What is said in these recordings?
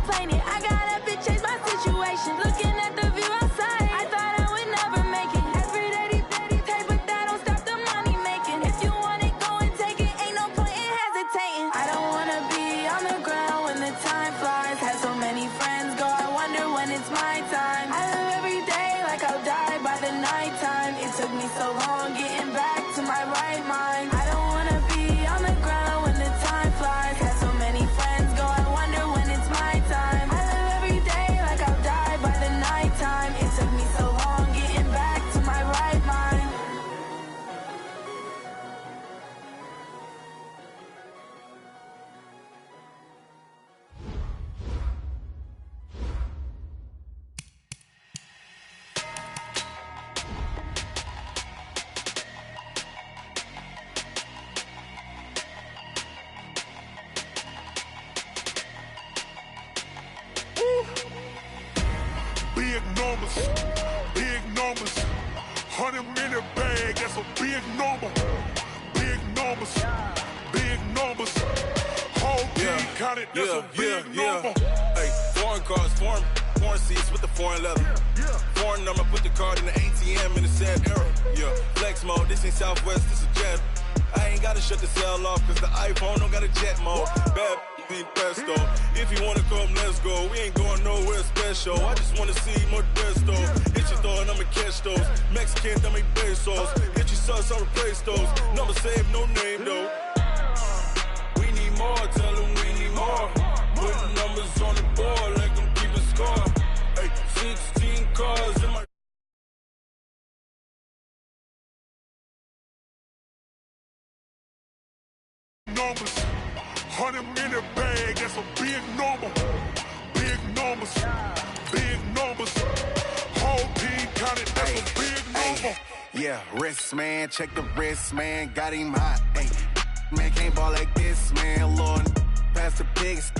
complaining. I got up and changed my situation. Looking at the view outside, I thought I would never make it. Every day they pay, but that don't stop the money making. If you want it, go and take it. Ain't no point in hesitating. I don't wanna be on the ground when the time flies. Had so many friends go, I wonder when it's my time. I live every day like I'll die by the nighttime. It took me so long getting back to my right mind. I don't wanna be on the ground when the time flies. Had so many friends go, I wonder when it's my time. I live every day like I'll die by the nighttime. It took me so long getting back to my right mind. Big numbers, big numbers. 100-minute bag, that's a big number. Big numbers, big numbers. Whole team counted, that's a big number. Hey, foreign cars, foreign seats with the foreign leather. Foreign number, put the card in the ATM in the sad era. Yeah, flex mode, this ain't Southwest, this is jet. I ain't gotta shut the cell off, cause the iPhone don't got a jet mode. Bad be pesto. If you wanna come, let's go. We ain't going nowhere special. I just wanna see more desto. Hit your thought, I'ma catch those. Mexican, dame pesos. Hit your sus, I'll replace those. Number saved, no name though. We need more, tell them we need more. Putting numbers on the board, like them keep a score. Hey, 16 cars in my numbers. 100-minute bag, that's a big number. Big numbers, big numbers. Whole team counted, that's a big number. Yeah, wrist man, check the wrist man, got him hot. Ay, man can't ball like this, man. Lord, past the pigs.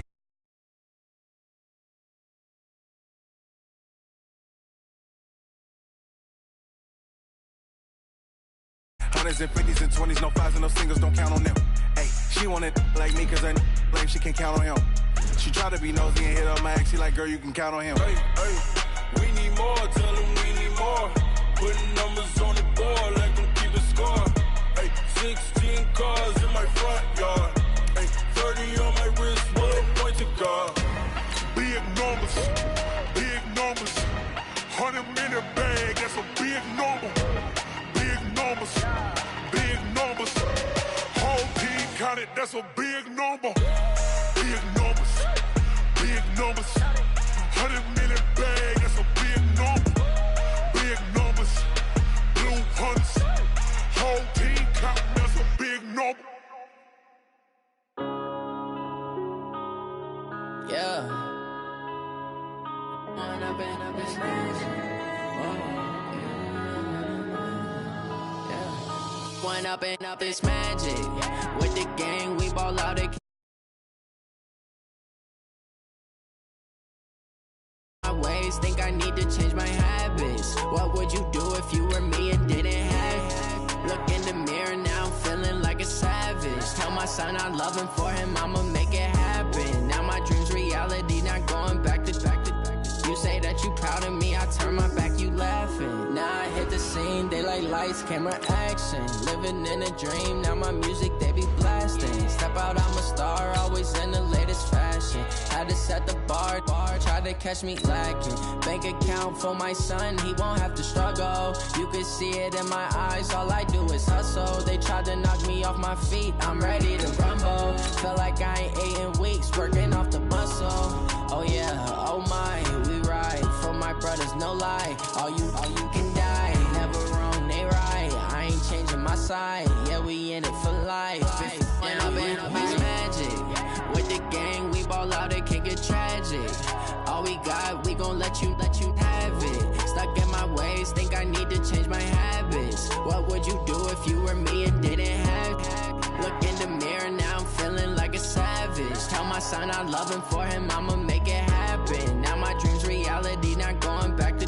Hundreds and 50s and 20s, no fives and no singles, don't count on them. Hey, she wanted like me cause her lame, she can't count on him. She tried to be nosy and hit up my ex, she like, girl, you can count on him. Hey, we need more, tell them we need more. Putting numbers on the board, like them keep a score. Hey, 16 cars in my front yard. Hey, 30 on my wrist, bullet point to God. Big numbers, big numbers. 100-minute bag, that's a big number. Big numbers, big numbers. Whole team counted, that's a big number. Big numbers, big numbers. 100-minute bag, that's a big number. Big numbers, blue hunts. Whole team counting, that's a big number. Yeah. One up and up is magic. With the gang, we ball out it. My ways, think I need to change my habits. What would you do if you were me and didn't have? Look in the mirror now, I'm feeling like a savage. Tell my son I love him, for him I'ma make it happen. Now my dreams reality, not going back to. You say that you proud of me, I turn my back, you laughing. Now I hit the scene, they like lights, camera, action. Living in a dream, now my music, they be blasting. Step out, I'm a star, always in the latest fashion. Had to set the bar, try to catch me lacking. Bank account for my son, he won't have to struggle. You can see it in my eyes, all I do is hustle. They tried to knock me off my feet, I'm ready to rumble. Feel like I ain't ate in weeks, working off the muscle. Oh yeah, oh my, we ride for my brothers, no lie. All you can die, never wrong, they right. I ain't changing my side, yeah, we in it for life. When up and up is magic. With the gang, we ball out, it can get tragic. All we got, we gon' let you have it. Stuck in my ways, think I need to change my habits. What would you do if you were me and didn't have? Look in the mirror now, I'm feeling like a savage. Tell my son I love him, for him I'ma make it happen. Now my dreams reality, not going back to.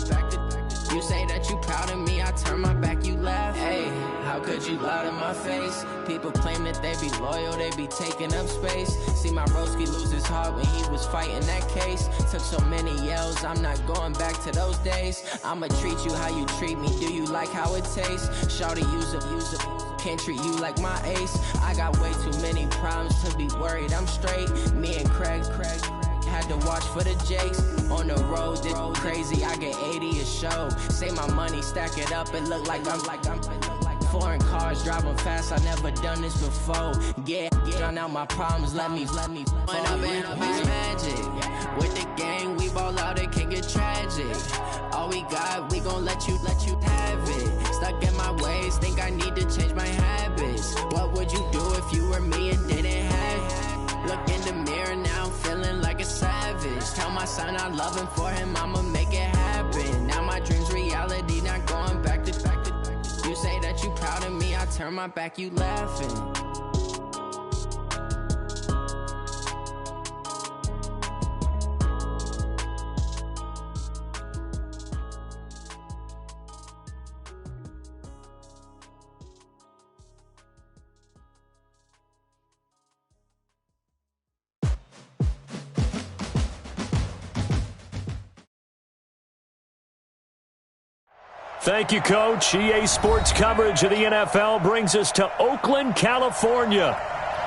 You say that you proud of me, I turn my back, you laugh. Hey, how could you loud in my face. People claim that they be loyal, they be taking up space. See my broski lose his heart when he was fighting that case. Took so many yells, I'm not going back to those days. I'ma treat you how you treat me, do you like how it tastes? Shawty, use up, can't treat you like my ace. I got way too many problems to be worried, I'm straight. Me and Craig had to watch for the Jakes. On the road, this crazy, I get 80 a show. Say my money, stack it up, it look like I'm foreign cars, driving fast, I never done this before. Get drown out my problems, let me When up in beats magic. With the gang, we ball out, it can get tragic. All we got, we gon' let you have it. Stuck in my ways, think I need to change my habits. What would you do if you were me and didn't have it? Look in the mirror now, I'm feeling like a savage. Tell my son I love him, for him I'ma make it happen. Now my dream's reality, not going back to. You say that you proud of me, I turn my back, you laughing. Thank you, Coach. EA Sports coverage of the NFL brings us to Oakland, California.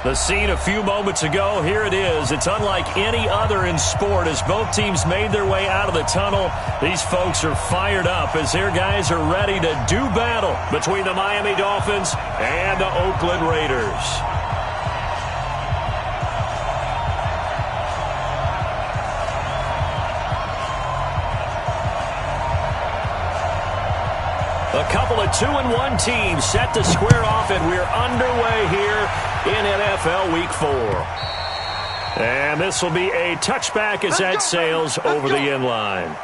The scene a few moments ago, here it is. It's unlike any other in sport as both teams made their way out of the tunnel. These folks are fired up as their guys are ready to do battle between the Miami Dolphins and the Oakland Raiders. A couple of 2-1 teams set to square off, and we're underway here in NFL Week 4. And this will be a touchback as that sails over the end line.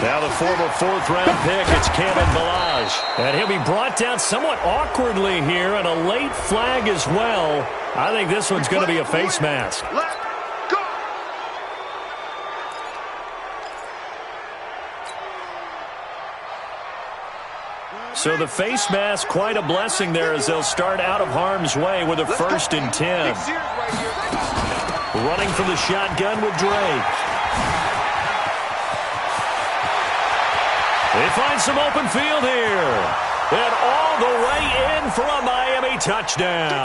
Now the former fourth-round pick, it's Kalen Ballage. And he'll be brought down somewhat awkwardly here, and a late flag as well. I think this one's going to be a face mask. So the face mask, quite a blessing there as they'll start out of harm's way with a 1st and 10. Running from the shotgun with Drake. They find some open field here. And all the way in for a Miami touchdown.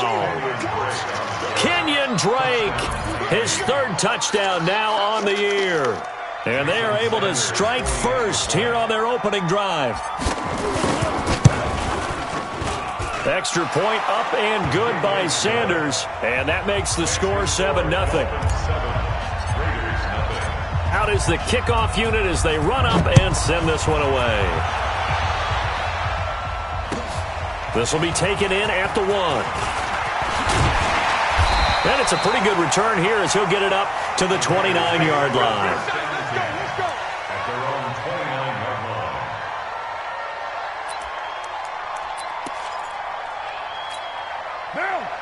Kenyon Drake, his 3rd touchdown now on the year. And they are able to strike first here on their opening drive. Extra point up and good by Sanders. And that makes the score 7-0. Out is the kickoff unit as they run up and send this one away. This will be taken in at the 1. And it's a pretty good return here as he'll get it up to the 29-yard line.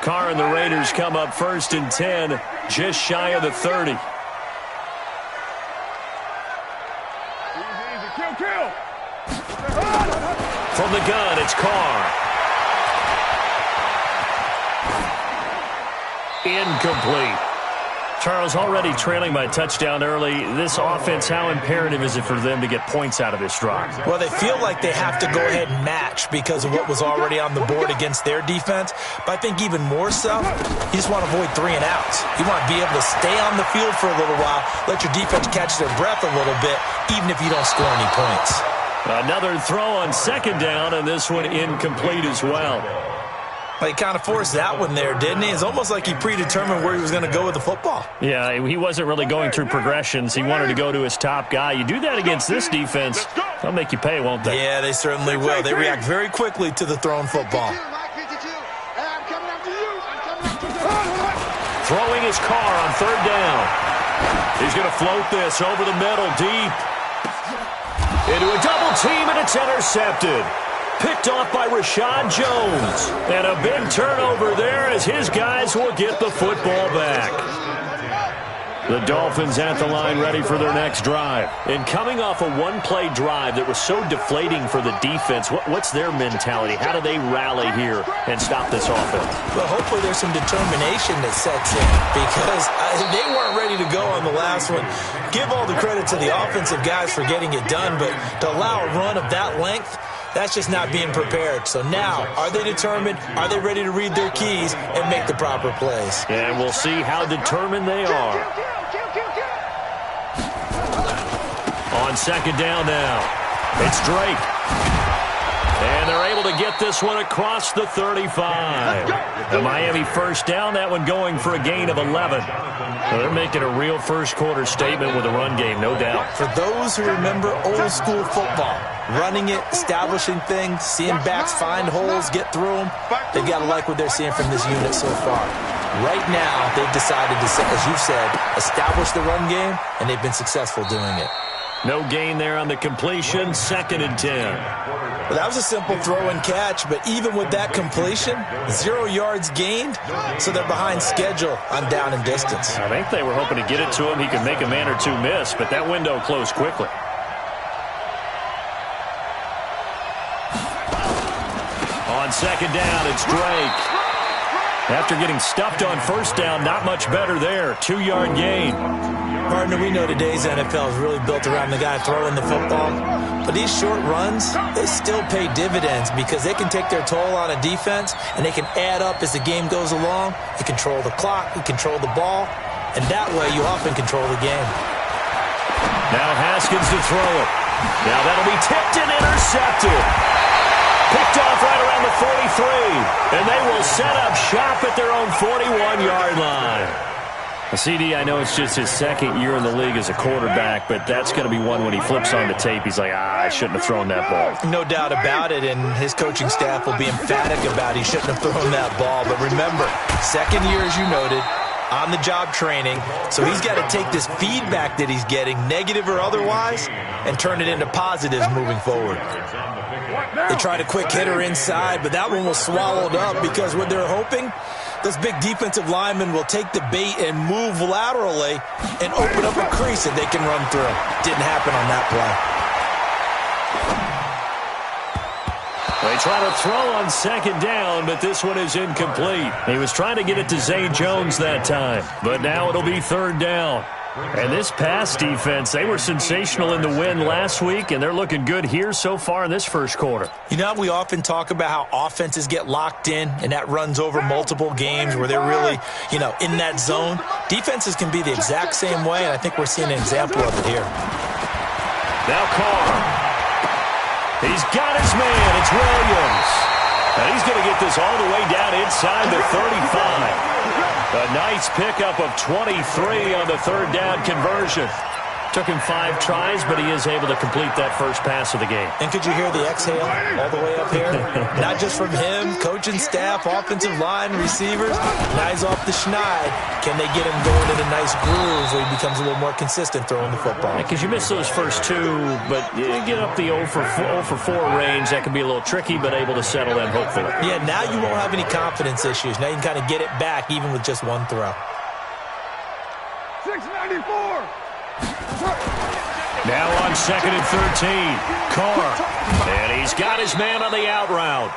Carr and the Raiders come up 1st and 10, just shy of the 30. From the gun, it's Carr. Incomplete. Charles, already trailing by touchdown early. This offense, how imperative is it for them to get points out of this drive? Well, they feel like they have to go ahead and match because of what was already on the board against their defense. But I think even more so, you just want to avoid 3 and outs. You want to be able to stay on the field for a little while, let your defense catch their breath a little bit, even if you don't score any points. Another throw on 2nd down, and this one incomplete as well. Well, he kind of forced that one there, didn't he? It's almost like he predetermined where he was going to go with the football. Yeah, he wasn't really going through progressions. He wanted to go to his top guy. You do that against this defense, they'll make you pay, won't they? Yeah, they certainly will. They react very quickly to the thrown football. Throwing his Carr on 3rd down. He's going to float this over the middle deep. Into a double team, and it's intercepted. Picked off by Rashad Jones. And a big turnover there as his guys will get the football back. The Dolphins at the line ready for their next drive. And coming off a one-play drive that was so deflating for the defense, what's their mentality? How do they rally here and stop this offense? Well, hopefully there's some determination that sets in because they weren't ready to go on the last one. Give all the credit to the offensive guys for getting it done, but to allow a run of that length, that's just not being prepared. So now, are they determined? Are they ready to read their keys and make the proper plays? And we'll see how determined they are. On second down now, it's Drake. And they're able to get this one across the 35. The Miami first down, that one going for a gain of 11. So they're making a real first-quarter statement with a run game, no doubt. For those who remember old-school football, running it, establishing things, seeing backs find holes, get through them, they've got to like what they're seeing from this unit so far. Right now, they've decided to, as you said, establish the run game, and they've been successful doing it. No gain there on the completion, 2nd and 10. Well, that was a simple throw and catch, but even with that completion, 0 yards gained, so they're behind schedule on down and distance. I think they were hoping to get it to him. He could make a man or two miss, but that window closed quickly. On second down, it's Drake. After getting stuffed on first down, not much better there. 2-yard gain. Partner, we know today's NFL is really built around the guy throwing the football. But these short runs, they still pay dividends because they can take their toll on a defense and they can add up as the game goes along. You control the clock, you control the ball, and that way you often control the game. Now Haskins to throw it. Now that'll be tipped and intercepted. Picked off right around the 43. And they will set up shop at their own 41-yard line. CD, I know it's just his second year in the league as a quarterback, but that's going to be one when he flips on the tape. He's like, I shouldn't have thrown that ball. No doubt about it, and his coaching staff will be emphatic about he shouldn't have thrown that ball. But remember, second year, as you noted, on-the-job training, so he's got to take this feedback that he's getting, negative or otherwise, and turn it into positives moving forward. They tried a quick hitter inside, but that one was swallowed up because what they're hoping, this big defensive lineman will take the bait and move laterally and open up a crease that they can run through. Didn't happen on that play. They try to throw on second down, but this one is incomplete. He was trying to get it to Zay Jones that time, but now it'll be third down. And this pass defense, they were sensational in the win last week, and they're looking good here so far in this first quarter. You know, we often talk about how offenses get locked in, and that runs over multiple games where they're really, in that zone. Defenses can be the exact same way, and I think we're seeing an example of it here. Now Carr. He's got his man. It's Williams. And he's going to get this all the way down inside the 35. A nice pickup of 23 on the third down conversion. Took him 5 tries, but he is able to complete that first pass of the game. And could you hear the exhale all the way up here? Not just from him, coaching staff, offensive line, receivers. Nice off the schneid. Can they get him going in a nice groove where he becomes a little more consistent throwing the football? Because you miss those first 2, but you get up the 0 for 4 range. That can be a little tricky, but able to settle in, hopefully. Yeah, now you won't have any confidence issues. Now you can kind of get it back even with just one throw. 694. Now on 2nd and 13, Carr. And he's got his man on the out route.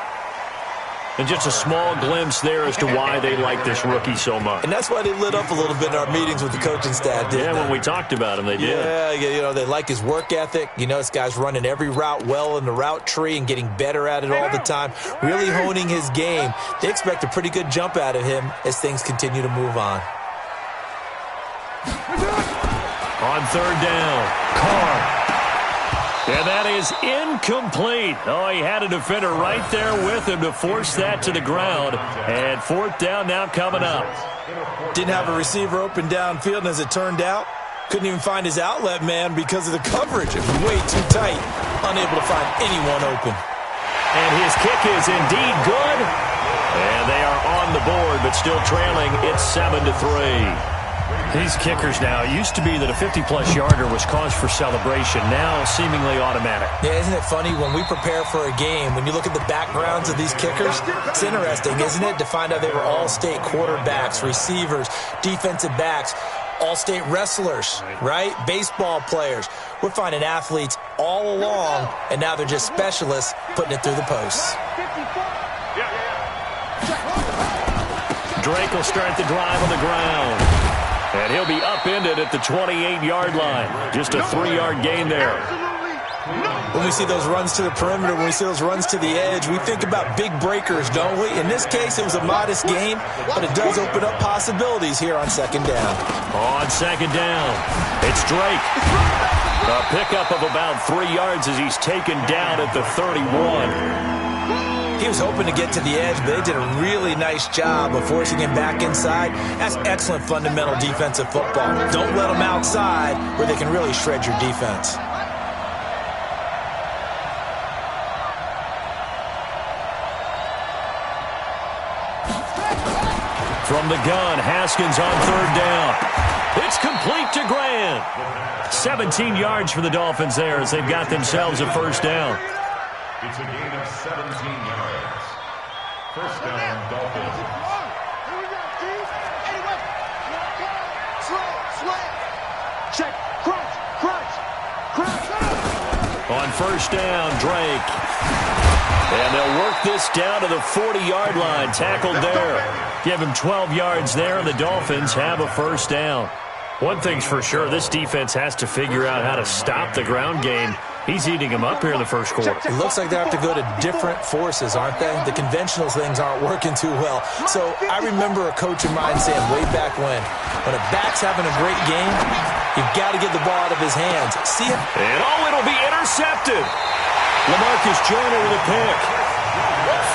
And just a small glimpse there as to why they like this rookie so much. And that's why they lit up a little bit in our meetings with the coaching staff, didn't they? When we talked about him, they did. Yeah, they like his work ethic. This guy's running every route well in the route tree and getting better at it all the time, really honing his game. They expect a pretty good jump out of him as things continue to move on. On third down, Carr. And that is incomplete. Oh, he had a defender right there with him to force that to the ground. And fourth down now coming up. Didn't have a receiver open downfield, and as it turned out, couldn't even find his outlet man because of the coverage. It was way too tight, unable to find anyone open. And his kick is indeed good. And they are on the board, but still trailing. It's 7-3. These kickers now, it used to be that a 50-plus yarder was cause for celebration. Now, seemingly automatic. Yeah, isn't it funny? When we prepare for a game, when you look at the backgrounds of these kickers, it's interesting, isn't it, to find out they were all-state quarterbacks, receivers, defensive backs, all-state wrestlers, right? Baseball players. We're finding athletes all along, and now they're just specialists putting it through the posts. Drake will start the drive on the ground. And he'll be upended at the 28-yard line. Just a 3-yard gain there. When we see those runs to the perimeter, when we see those runs to the edge, we think about big breakers, don't we? In this case, it was a modest gain, but it does open up possibilities here on second down. On second down, it's Drake. A pickup of about 3 yards as he's taken down at the 31. He was hoping to get to the edge, but they did a really nice job of forcing him back inside. That's excellent fundamental defensive football. Don't let them outside where they can really shred your defense. From the gun, Haskins on third down. It's complete to Grant. 17 yards for the Dolphins there as they've got themselves a first down. It's a gain of 17 yards. First down, Dolphins. Check, crunch. On first down, Drake. And they'll work this down to the 40-yard line. Tackled there. Give him 12 yards there, and the Dolphins have a first down. One thing's for sure, this defense has to figure out how to stop the ground game. He's eating them up here in the first quarter. It looks like they have to go to different forces, aren't they? The conventional things aren't working too well. So I remember a coach of mine saying way back when a back's having a great game, you've got to get the ball out of his hands. See him? And it'll be intercepted. LaMarcus Joyner with a pick.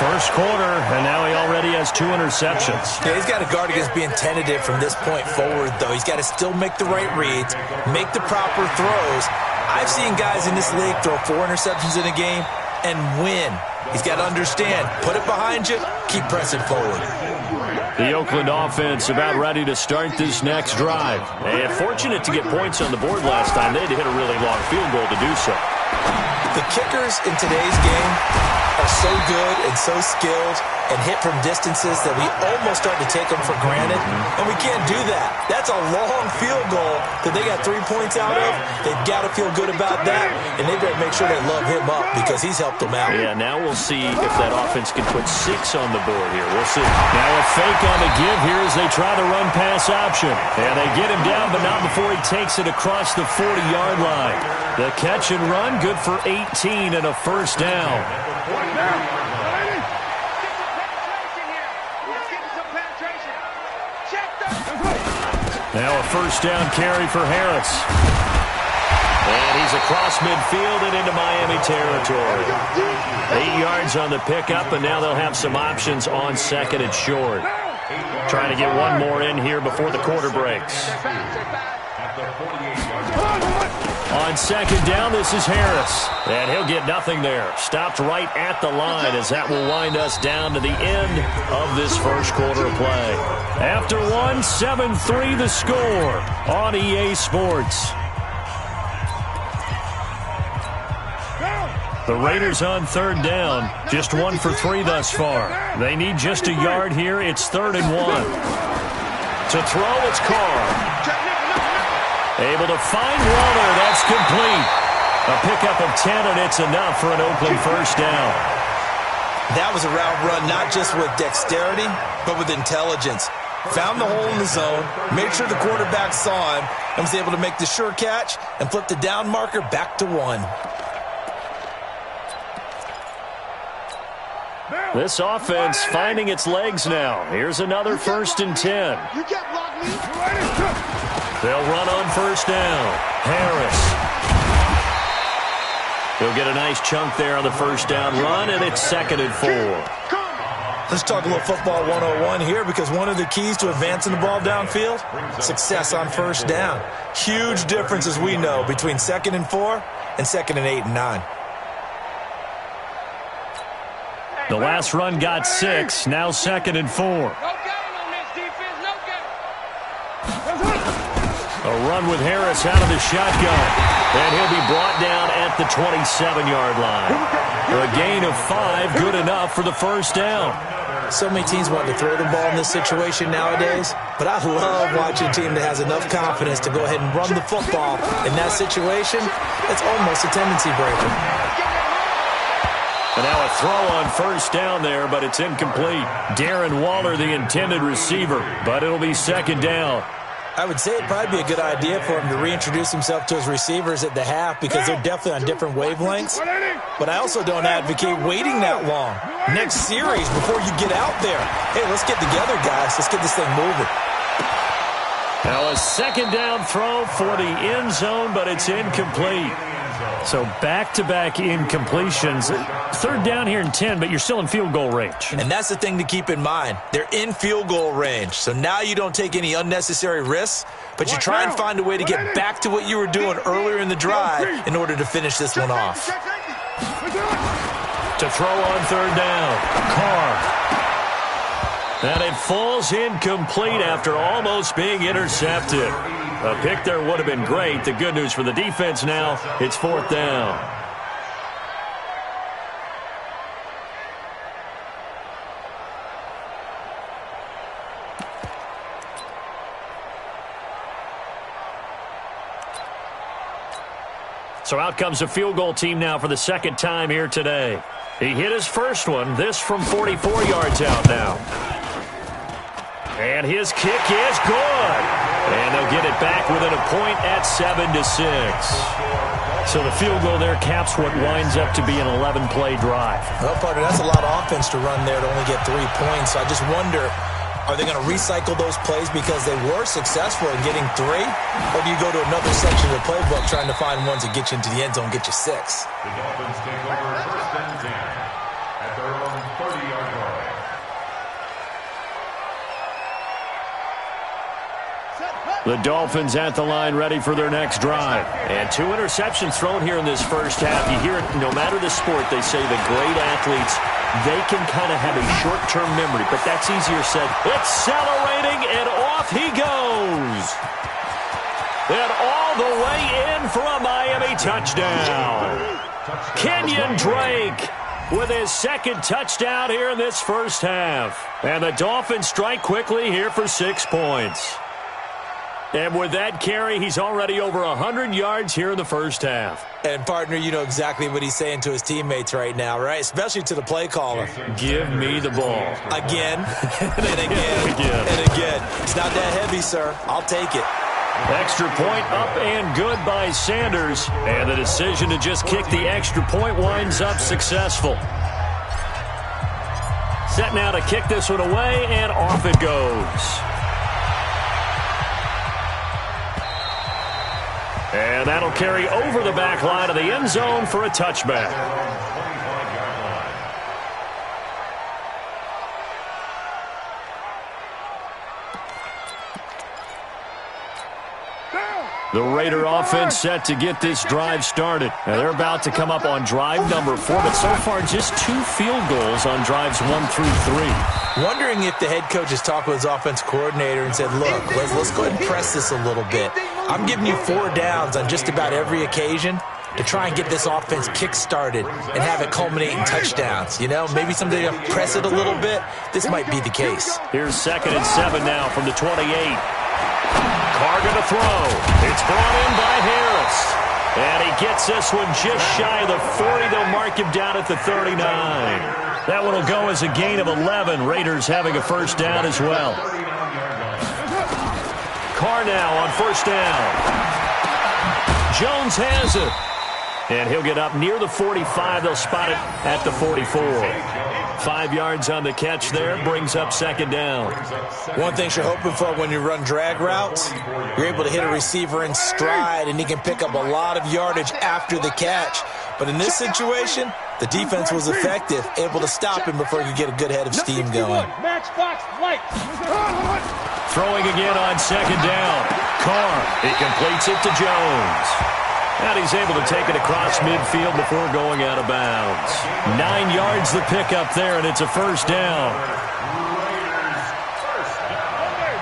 First quarter, and now he already has 2 interceptions. Yeah, he's got to guard against being tentative from this point forward, though. He's got to still make the right reads, make the proper throws. I've seen guys in this league throw 4 interceptions in a game and win. He's got to understand, put it behind you, keep pressing forward. The Oakland offense about ready to start this next drive. And fortunate to get points on the board last time. They had to hit a really long field goal to do so. The kickers in today's game are so good and so skilled and hit from distances that we almost start to take them for granted, and we can't do that. That's a long field goal that they got 3 points out of. They've got to feel good about that, and they better make sure they love him up because he's helped them out. Yeah, now we'll see if that offense can put 6 on the board here. We'll see. Now a fake on the give here as they try the run-pass option. And they get him down, but not before he takes it across the 40-yard line. The catch and run, good for 18 and a first down. Now a first down carry for Harris. And he's across midfield and into Miami territory. 8 yards on the pickup, and now they'll have some options on second and short. Trying to get one more in here before the quarter breaks. On second down, this is Harris. And he'll get nothing there. Stopped right at the line as that will wind us down to the end of this first quarter of play. After 7-3 the score on EA Sports. The Raiders on third down. Just 1 for 3 thus far. They need just a yard here. It's 3rd and 1. To throw, it's Carr. Able to find Waller. That's complete. A pickup of 10, and it's enough for an Oakland first down. That was a route run not just with dexterity, but with intelligence. Found the hole in the zone, made sure the quarterback saw him, and was able to make the sure catch and flip the down marker back to 1. This offense finding its legs now. Here's another 1st and 10. They'll run on first down. Harris. He'll get a nice chunk there on the first down run, and it's 2nd and 4. Let's talk a little football 101 here, because one of the keys to advancing the ball downfield, success on first down. Huge difference, as we know, between 2nd and 4 and 2nd and 8 and 9. The last run got 6, now 2nd and 4. A run with Harris out of the shotgun. And he'll be brought down at the 27-yard line. A gain of 5, good enough for the first down. So many teams want to throw the ball in this situation nowadays, but I love watching a team that has enough confidence to go ahead and run the football. In that situation, it's almost a tendency breaker. And now a throw on first down there, but it's incomplete. Darren Waller, the intended receiver, but it'll be second down. I would say it'd probably be a good idea for him to reintroduce himself to his receivers at the half because they're definitely on different wavelengths. But I also don't advocate waiting that long. Next series before you get out there. Hey, let's get together, guys. Let's get this thing moving. Now a second down throw for the end zone, but it's incomplete. So back-to-back incompletions. Third down here and 10, but you're still in field goal range. And that's the thing to keep in mind. They're in field goal range. So now you don't take any unnecessary risks, but you try and find a way to get back to what you were doing earlier in the drive in order to finish this one off. To throw on third down, Carr. And it falls incomplete after almost being intercepted. A pick there would have been great. The good news for the defense now, it's fourth down. So out comes a field goal team now for the second time here today. He hit his first one, this from 44 yards out now. And his kick is good. And they'll get it back within a point at 7-6. So the field goal there caps what winds up to be an 11-play drive. Well, partner, that's a lot of offense to run there to only get 3 points. So I just wonder, are they going to recycle those plays because they were successful in getting 3? Or do you go to another section of the playbook trying to find ones that get you into the end zone, get you 6? The Dolphins take over first and 10 at their own 30-yard line. The Dolphins at the line ready for their next drive. And 2 interceptions thrown here in this first half. You hear it, no matter the sport, they say the great athletes, they can kind of have a short-term memory, but that's easier said. Accelerating, and off he goes. And all the way in for a Miami touchdown. Kenyon Drake with his second touchdown here in this first half. And the Dolphins strike quickly here for 6 points. And with that carry, he's already over 100 yards here in the first half. And, partner, you know exactly what he's saying to his teammates right now, right? Especially to the play caller. Give me the ball. Again, and again, and again. It's not that heavy, sir. I'll take it. Extra point up and good by Sanders. And the decision to just kick the extra point winds up successful. Set now to kick this one away, and off it goes. And that'll carry over the back line of the end zone for a touchback. The Raider offense set to get this drive started. Now they're about to come up on drive number 4, but so far just 2 field goals on drives 1 through 3. Wondering if the head coach has talked with his offense coordinator and said, look, let's go ahead and press this a little bit. I'm giving you 4 downs on just about every occasion to try and get this offense kick-started and have it culminate in touchdowns. You know, maybe someday to press it a little bit. This might be the case. Here's 2nd and 7 now from the 28. Carr going to throw. It's brought in by Harris. And he gets this one just shy of the 40. They'll mark him down at the 39. That one will go as a gain of 11. Raiders having a first down as well. Carr now on first down. Jones has it. And he'll get up near the 45. They'll spot it at the 44. 5 yards on the catch there. Brings up second down. One thing you're hoping for when you run drag routes, you're able to hit a receiver in stride, and he can pick up a lot of yardage after the catch. But in this situation, the defense was effective, able to stop him before he could get a good head of steam going. Throwing again on second down. Carr, he completes it to Jones. And he's able to take it across midfield before going out of bounds. 9 yards the pickup there, and it's a first down.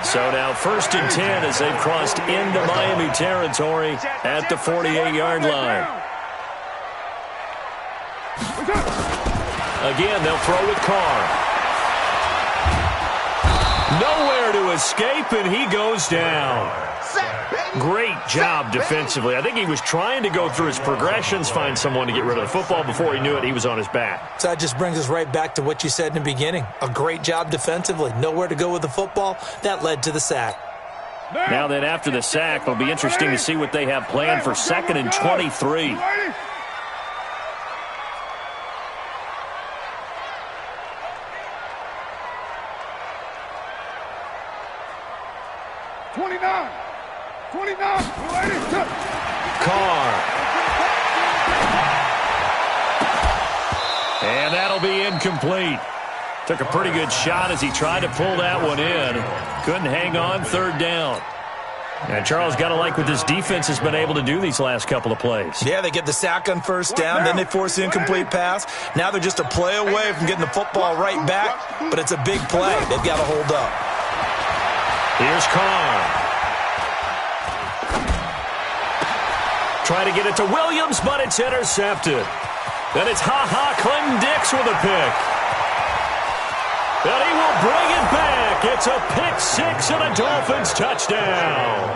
So now 1st and 10 as they've crossed into Miami territory at the 48-yard line. Again, they'll throw with Carr. Nowhere to escape, and he goes down. Great job defensively. I think he was trying to go through his progressions, find someone to get rid of the football. Before he knew it, he was on his back. So that just brings us right back to what you said in the beginning. A great job defensively. Nowhere to go with the football. That led to the sack. Now then, after the sack, it'll be interesting to see what they have planned for 2nd and 23. Carr. And that'll be incomplete. Took a pretty good shot as he tried to pull that one in. Couldn't hang on, 3rd down. And Charles, got to like what this defense has been able to do these last couple of plays. Yeah, they get the sack on 1st down, then they force the incomplete pass. Now they're just a play away from getting the football right back, but it's a big play. They've got to hold up. Here's Carr. Try to get it to Williams, but it's intercepted. Then it's Clinton Dix with a pick. And he will bring it back. It's a pick 6 and a Dolphins touchdown.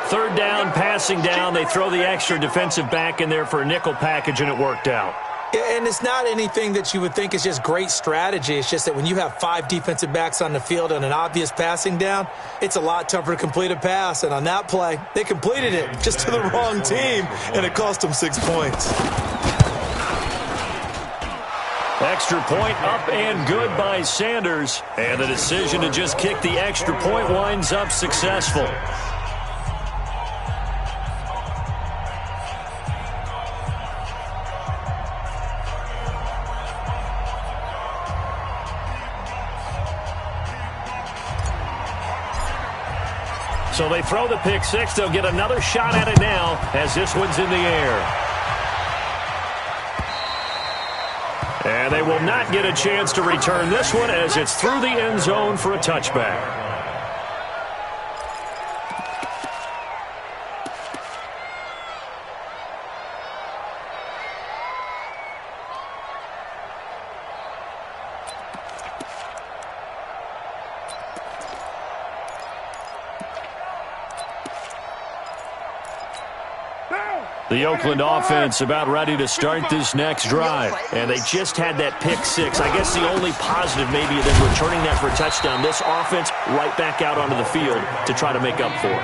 3rd down, passing down. They throw the extra defensive back in there for a nickel package, and it worked out. And it's not anything that you would think is just great strategy. It's just that when you have 5 defensive backs on the field and an obvious passing down, it's a lot tougher to complete a pass. And on that play, they completed it just to the wrong team, and it cost them 6 points. Extra point up and good by Sanders. And the decision to just kick the extra point winds up successful. So they throw the pick 6. They'll get another shot at it now as this one's in the air. And they will not get a chance to return this one as it's through the end zone for a touchback. The Oakland offense about ready to start this next drive. And they just had that pick 6. I guess the only positive maybe of them returning that for a touchdown. This offense right back out onto the field to try to make up for it.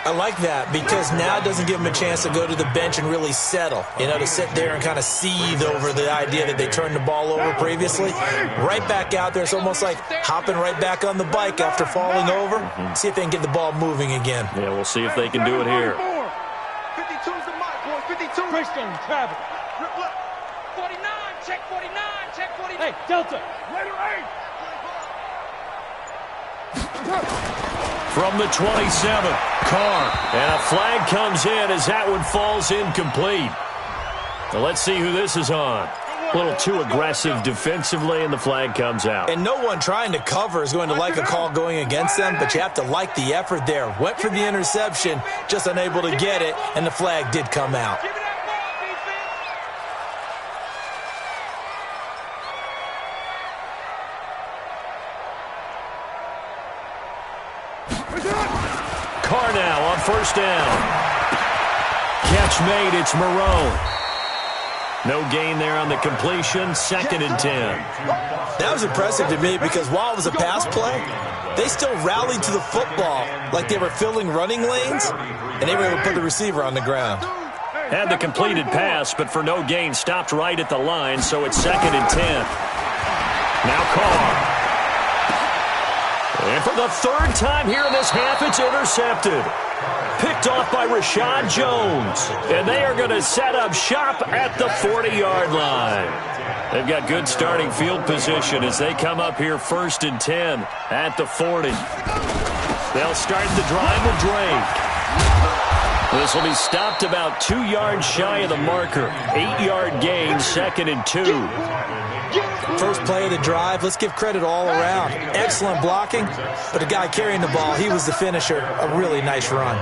I like that because now it doesn't give them a chance to go to the bench and really settle. You know, to sit there and kind of seethe over the idea that they turned the ball over previously. Right back out there. It's almost like hopping right back on the bike after falling over. See if they can get the ball moving again. Yeah, we'll see if they can do it here. 52's the mark, boys. 52. Christian, travel. 49, check 49, check 49. Hey, Delta. Later, 8. From the 27, Carr. And a flag comes in as that one falls incomplete. Well, let's see who this is on. A little too aggressive defensively, and the flag comes out. And no one trying to cover is going to like a call going against them, but you have to like the effort there. Went for the interception, just unable to get it, and the flag did come out. Carr now on 1st down. Catch made, it's Moreau. No gain there on the completion, 2nd and 10. That was impressive to me because while it was a pass play, they still rallied to the football like they were filling running lanes, and they were able to put the receiver on the ground. Had the completed pass, but for no gain, stopped right at the line, so it's 2nd and 10. Now Carr. And for the 3rd time here in this half, it's intercepted. Picked off by Rashad Jones. And they are going to set up shop at the 40-yard line. They've got good starting field position as they come up here 1st and 10 at the 40. They'll start the drive with Drake. This will be stopped about 2 yards shy of the marker. 8-yard gain, 2nd and 2. First play of the drive, let's give credit all around. Excellent blocking, but the guy carrying the ball, he was the finisher. A really nice run.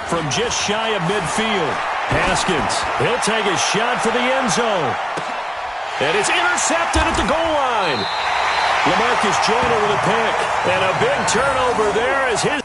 From just shy of midfield, Haskins, he'll take a shot for the end zone. And it's intercepted at the goal line. LaMarcus Joyner with a pick. And a big turnover there as his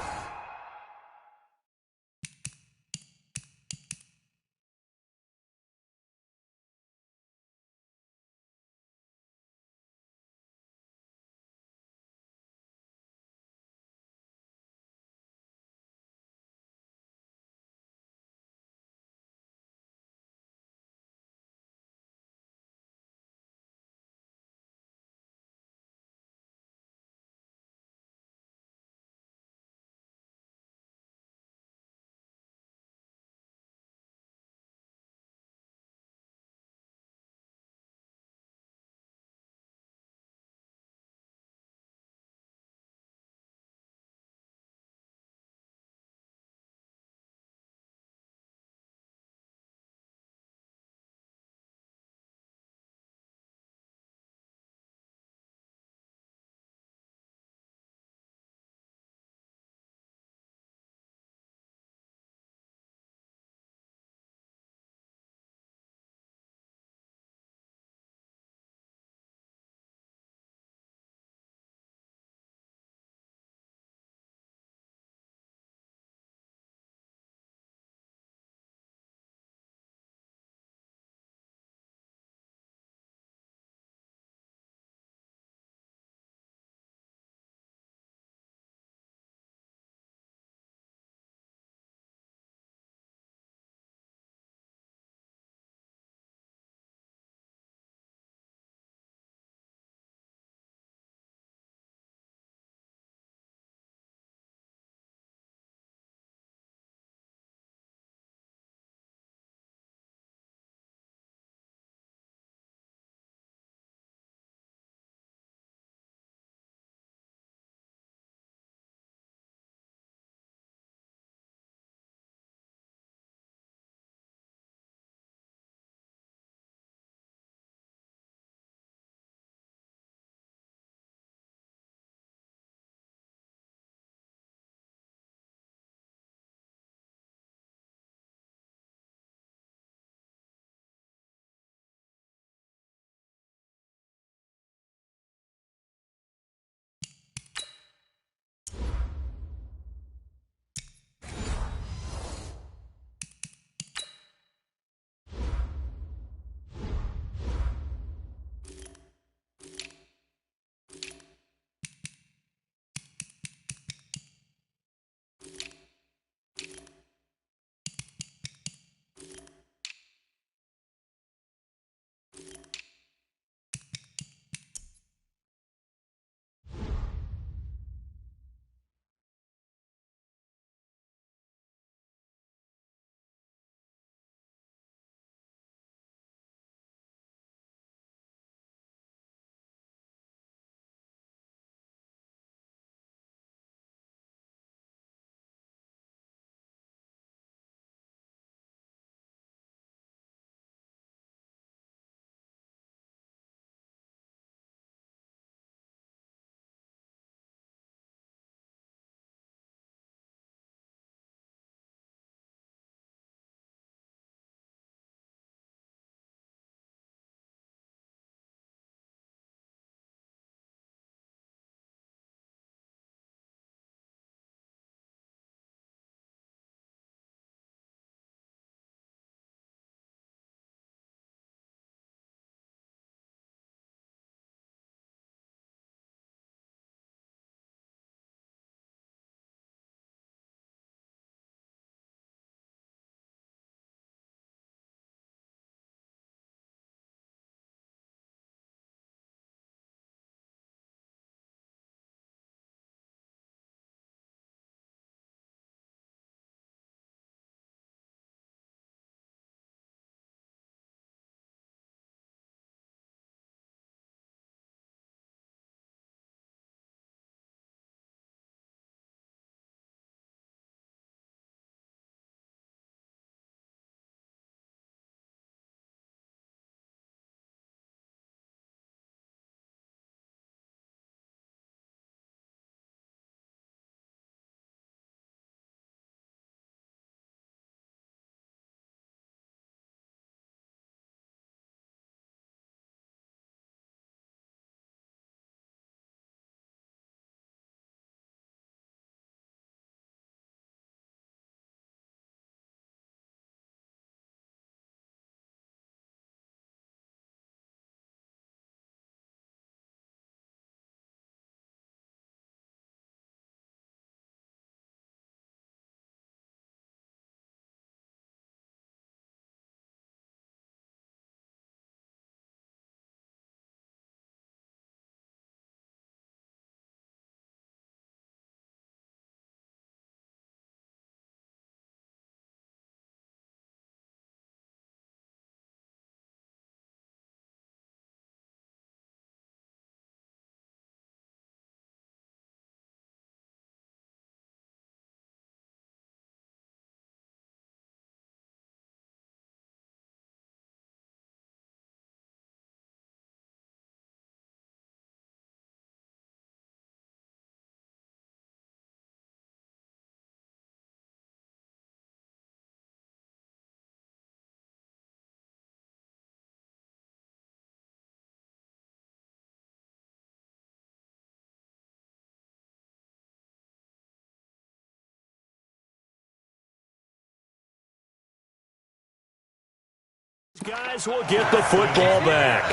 Guys will get the football back.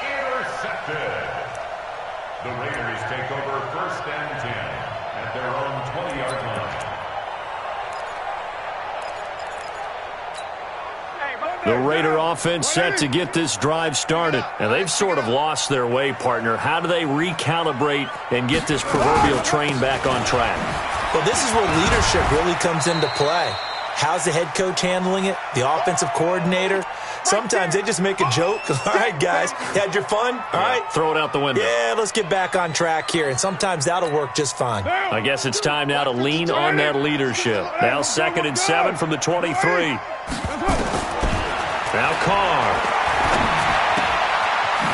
Intercepted. The Raiders take over 1st and 10 at their own 20-yard line. The Raider offense set to get this drive started. And they've sort of lost their way, partner. How do they recalibrate and get this proverbial train back on track? Well, this is where leadership really comes into play. How's the head coach handling it? The offensive coordinator? Sometimes they just make a joke. All right, guys, you had your fun? All right. Throw it out the window. Yeah, let's get back on track here. And sometimes that'll work just fine. I guess it's time now to lean on that leadership. Now 2nd and 7 from the 23. Now Carr.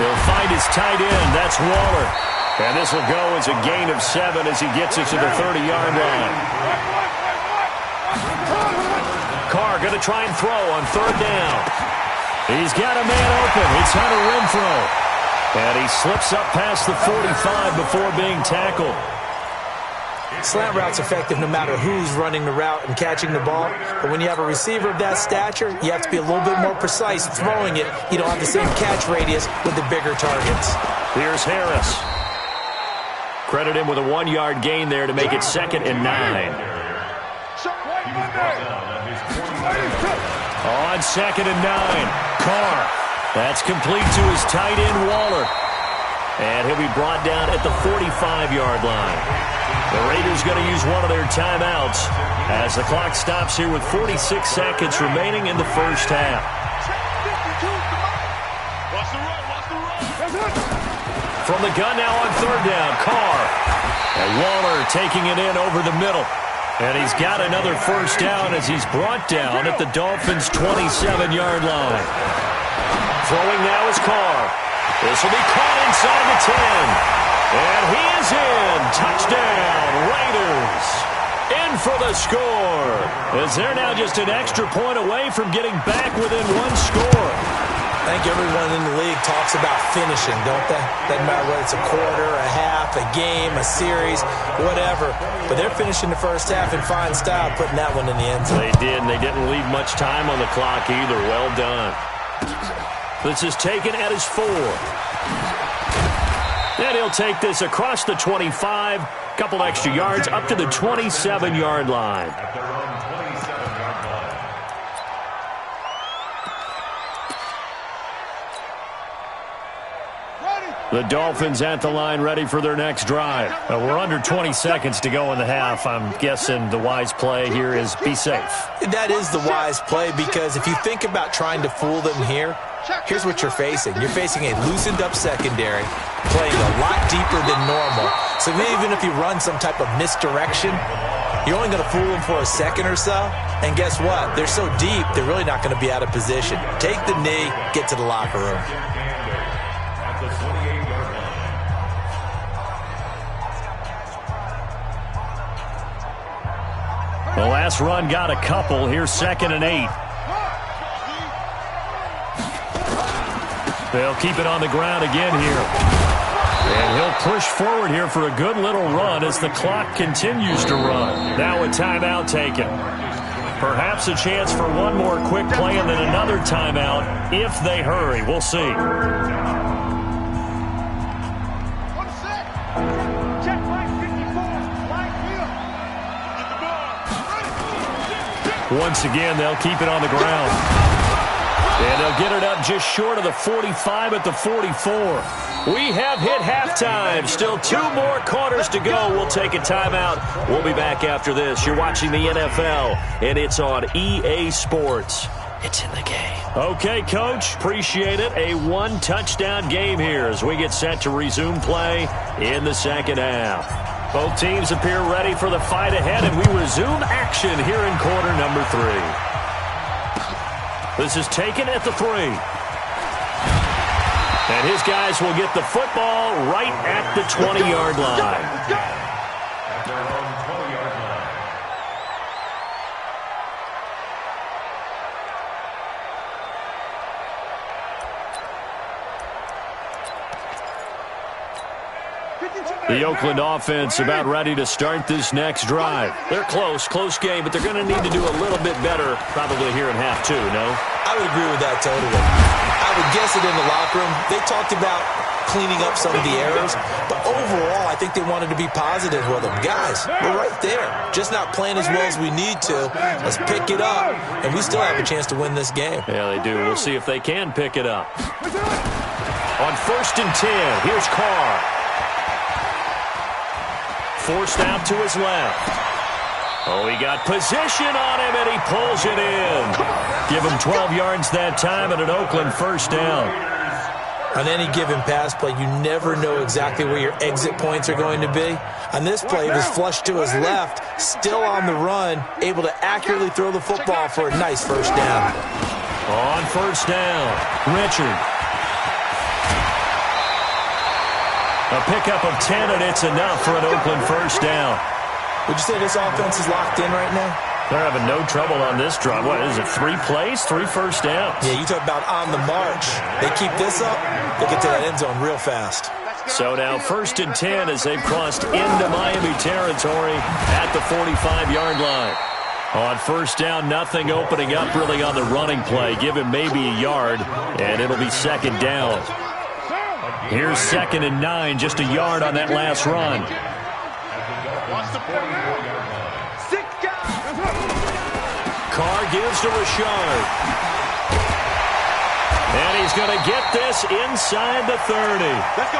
He'll find his tight end. That's Waller. And this will go as a gain of 7 as he gets it to the 30-yard line. Carr going to try and throw on 3rd down. He's got a man open. It's Hunter Renfrow. And he slips up past the 45 before being tackled. Slant route's effective no matter who's running the route and catching the ball. But when you have a receiver of that stature, you have to be a little bit more precise throwing it. You don't have the same catch radius with the bigger targets. Here's Harris. Credit him with a 1-yard gain there to make it 2nd and 9. On 2nd and 9, Carr. That's complete to his tight end, Waller. And he'll be brought down at the 45-yard line. The Raiders going to use one of their timeouts as the clock stops here with 46 seconds remaining in the first half. From the gun now on 3rd down, Carr. And Waller taking it in over the middle. And he's got another first down as he's brought down at the Dolphins' 27-yard line. Throwing now is Carr. This will be caught inside the 10. And he is in. Touchdown, Raiders. In for the score. As they're now just an extra point away from getting back within 1 score. I think everyone in the league talks about finishing, don't they? Doesn't matter whether it's a quarter, a half, a game, a series, whatever. But they're finishing the first half in fine style, putting that one in the end zone. They did, and they didn't leave much time on the clock either. Well done. This is taken at his 4. And he'll take this across the 25, couple extra yards up to the 27-yard line. The Dolphins at the line ready for their next drive. We're under 20 seconds to go in the half. I'm guessing the wise play here is be safe. That is the wise play because if you think about trying to fool them here, here's what you're facing. You're facing a loosened up secondary, playing a lot deeper than normal. So even if you run some type of misdirection, you're only going to fool them for a second or so. And guess what? They're so deep, they're really not going to be out of position. Take the knee, get to the locker room. The last run got a couple. Here's 2nd and 8. They'll keep it on the ground again here. And he'll push forward here for a good little run as the clock continues to run. Now a timeout taken. Perhaps a chance for one more quick play and then another timeout if they hurry. We'll see. Once again, they'll keep it on the ground. And they'll get it up just short of the 45 at the 44. We have hit halftime. Still 2 more quarters to go. We'll take a timeout. We'll be back after this. You're watching the NFL, and it's on EA Sports. It's in the game. Okay, Coach. Appreciate it. A 1-touchdown game here as we get set to resume play in the second half. Both teams appear ready for the fight ahead, and we resume action here in quarter number 3. This is taken at the 3. And his guys will get the football right at the 20-yard line. The Oakland offense about ready to start this next drive. They're close game, but they're going to need to do a little bit better probably here in half two, no? I would agree with that totally. I would guess it in the locker room. They talked about cleaning up some of the errors, but overall, I think they wanted to be positive with them. Guys, we're right there. Just not playing as well as we need to. Let's pick it up, and we still have a chance to win this game. Yeah, they do. We'll see if they can pick it up. On 1st and 10, here's Carr. Forced out to his left. Oh, he got position on him, and he pulls it in. Give him 12 yards that time and an Oakland first down. On any given pass play, you never know exactly where your exit points are going to be. On this play, he was flushed to his left, still on the run, able to accurately throw the football for a nice first down. On 1st down, Richard. A pickup of 10, and it's enough for an Oakland first down. Would you say this offense is locked in right now? They're having no trouble on this drive. What is it, 3 plays, 3 first downs? Yeah, you talk about on the march. They keep this up, they get to that end zone real fast. So now 1st and 10 as they've crossed into Miami territory at the 45-yard line. On 1st down, nothing opening up really on the running play. Give him maybe a yard, and it'll be 2nd down. Here's 2nd and 9, just a yard on that last run. Carr gives to Rashard. And he's going to get this inside the 30.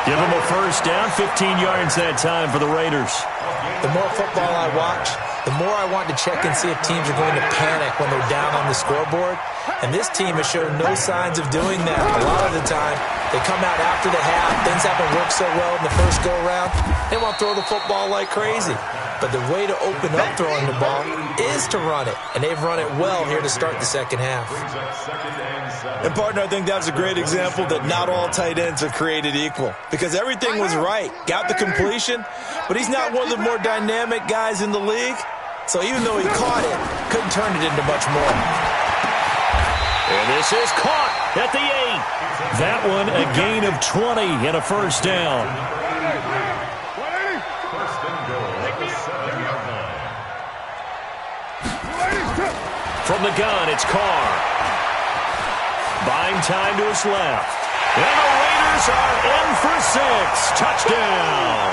Give him a first down, 15 yards that time for the Raiders. The more football I watch, the more I want to check and see if teams are going to panic when they're down on the scoreboard. And this team has shown no signs of doing that. A lot of the time, they come out after the half. Things haven't worked so well in the first go-around. They want to throw the football like crazy. But the way to open up throwing the ball is to run it. And they've run it well here to start the second half. And, partner, I think that's a great example that not all tight ends are created equal. Because everything was right. Got the completion, but he's not one of the more dynamic guys in the league. So even though he caught it, couldn't turn it into much more. And this is caught at the 8. That one a gain of 20 and a first down. From the gun, it's Carr. Buying time to his left. And the Raiders are in for 6. Touchdown.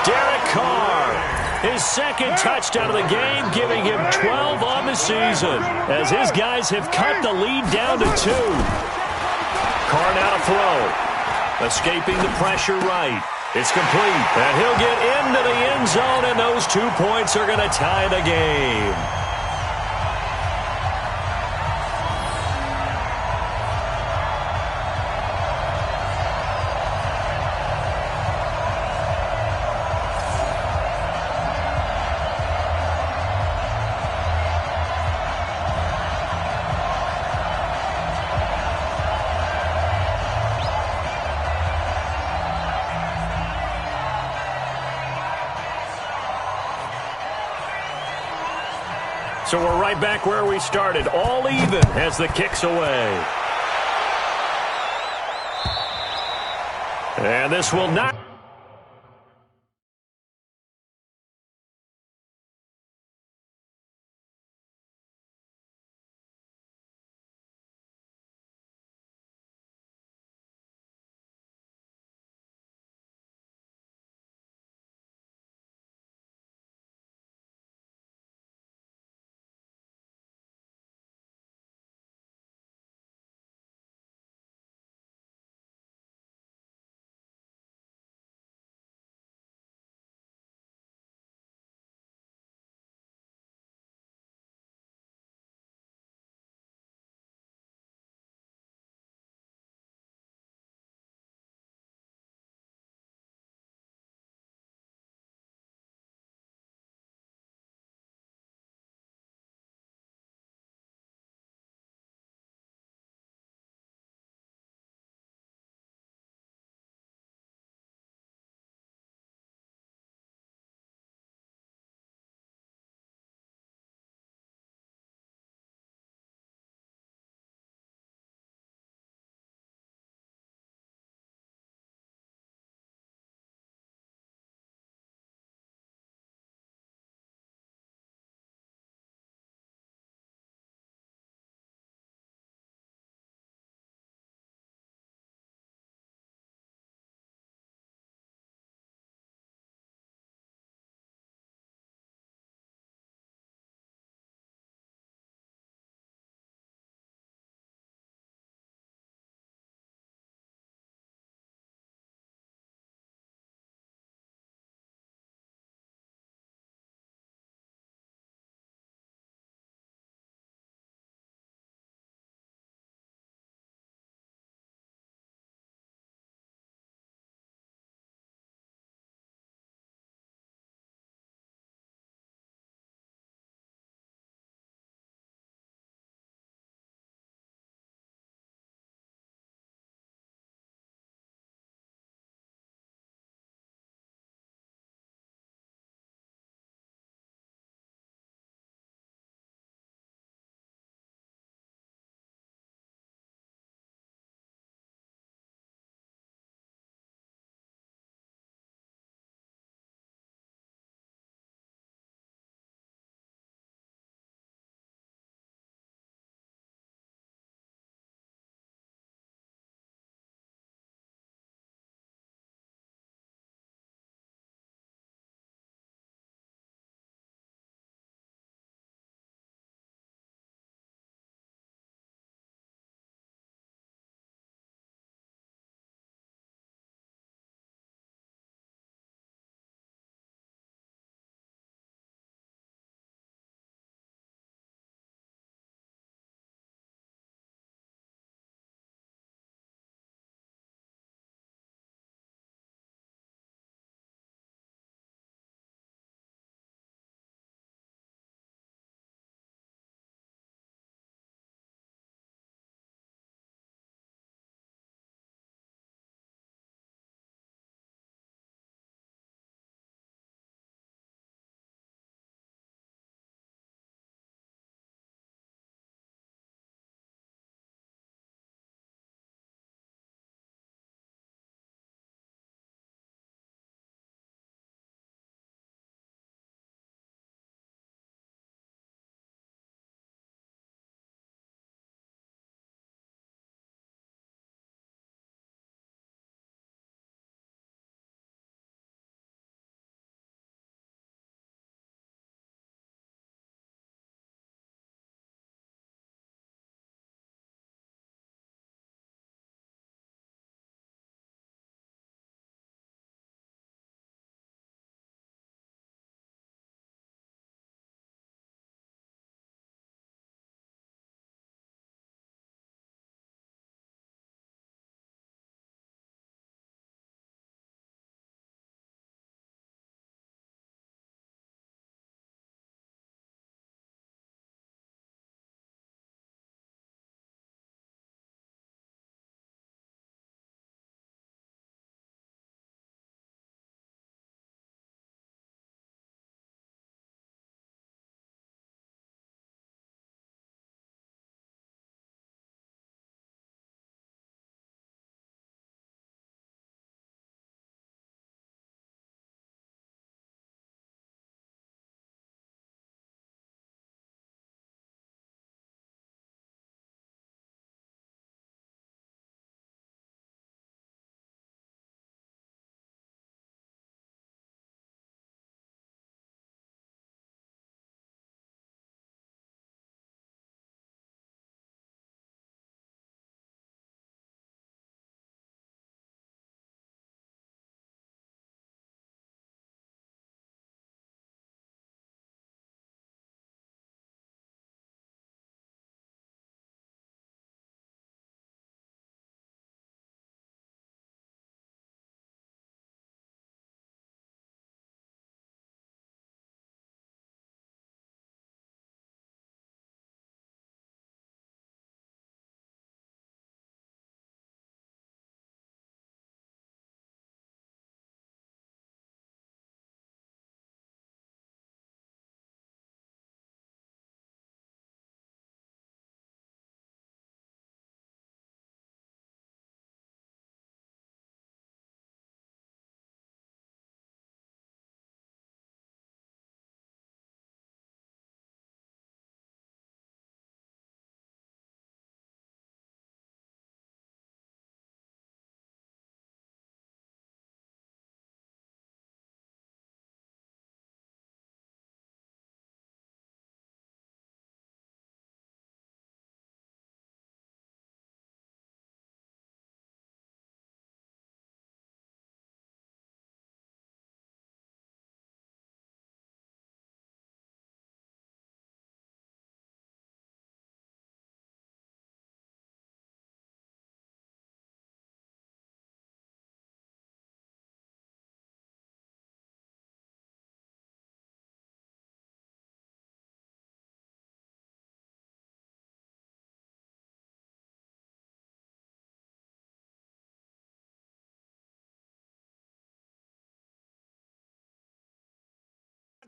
Derek Carr. His 2nd touchdown of the game, giving him 12 on the season, as his guys have cut the lead down to 2. Carr now to throw. Escaping the pressure right. It's complete, and he'll get into the end zone, and those 2 points are going to tie the game. So we're right back where we started, all even as the kick's away. And this will not...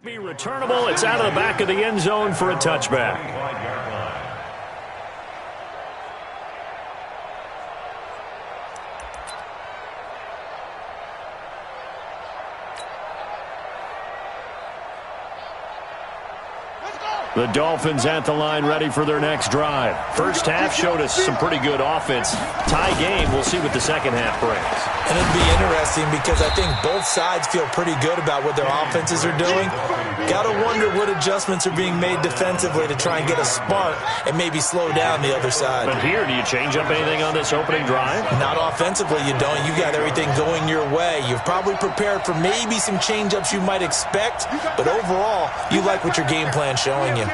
Be returnable. It's out of the back of the end zone for a touchback. The Dolphins at the line, ready for their next drive. First half showed us some pretty good offense. Tie game, we'll see what the second half brings. And it'll be interesting because I think both sides feel pretty good about what their offenses are doing. Got to wonder what adjustments are being made defensively to try and get a spark and maybe slow down the other side. But here, do you change up anything on this opening drive? Not offensively, you don't. You got everything going your way. You've probably prepared for maybe some change-ups you might expect, but overall, you like what your game plan's showing you.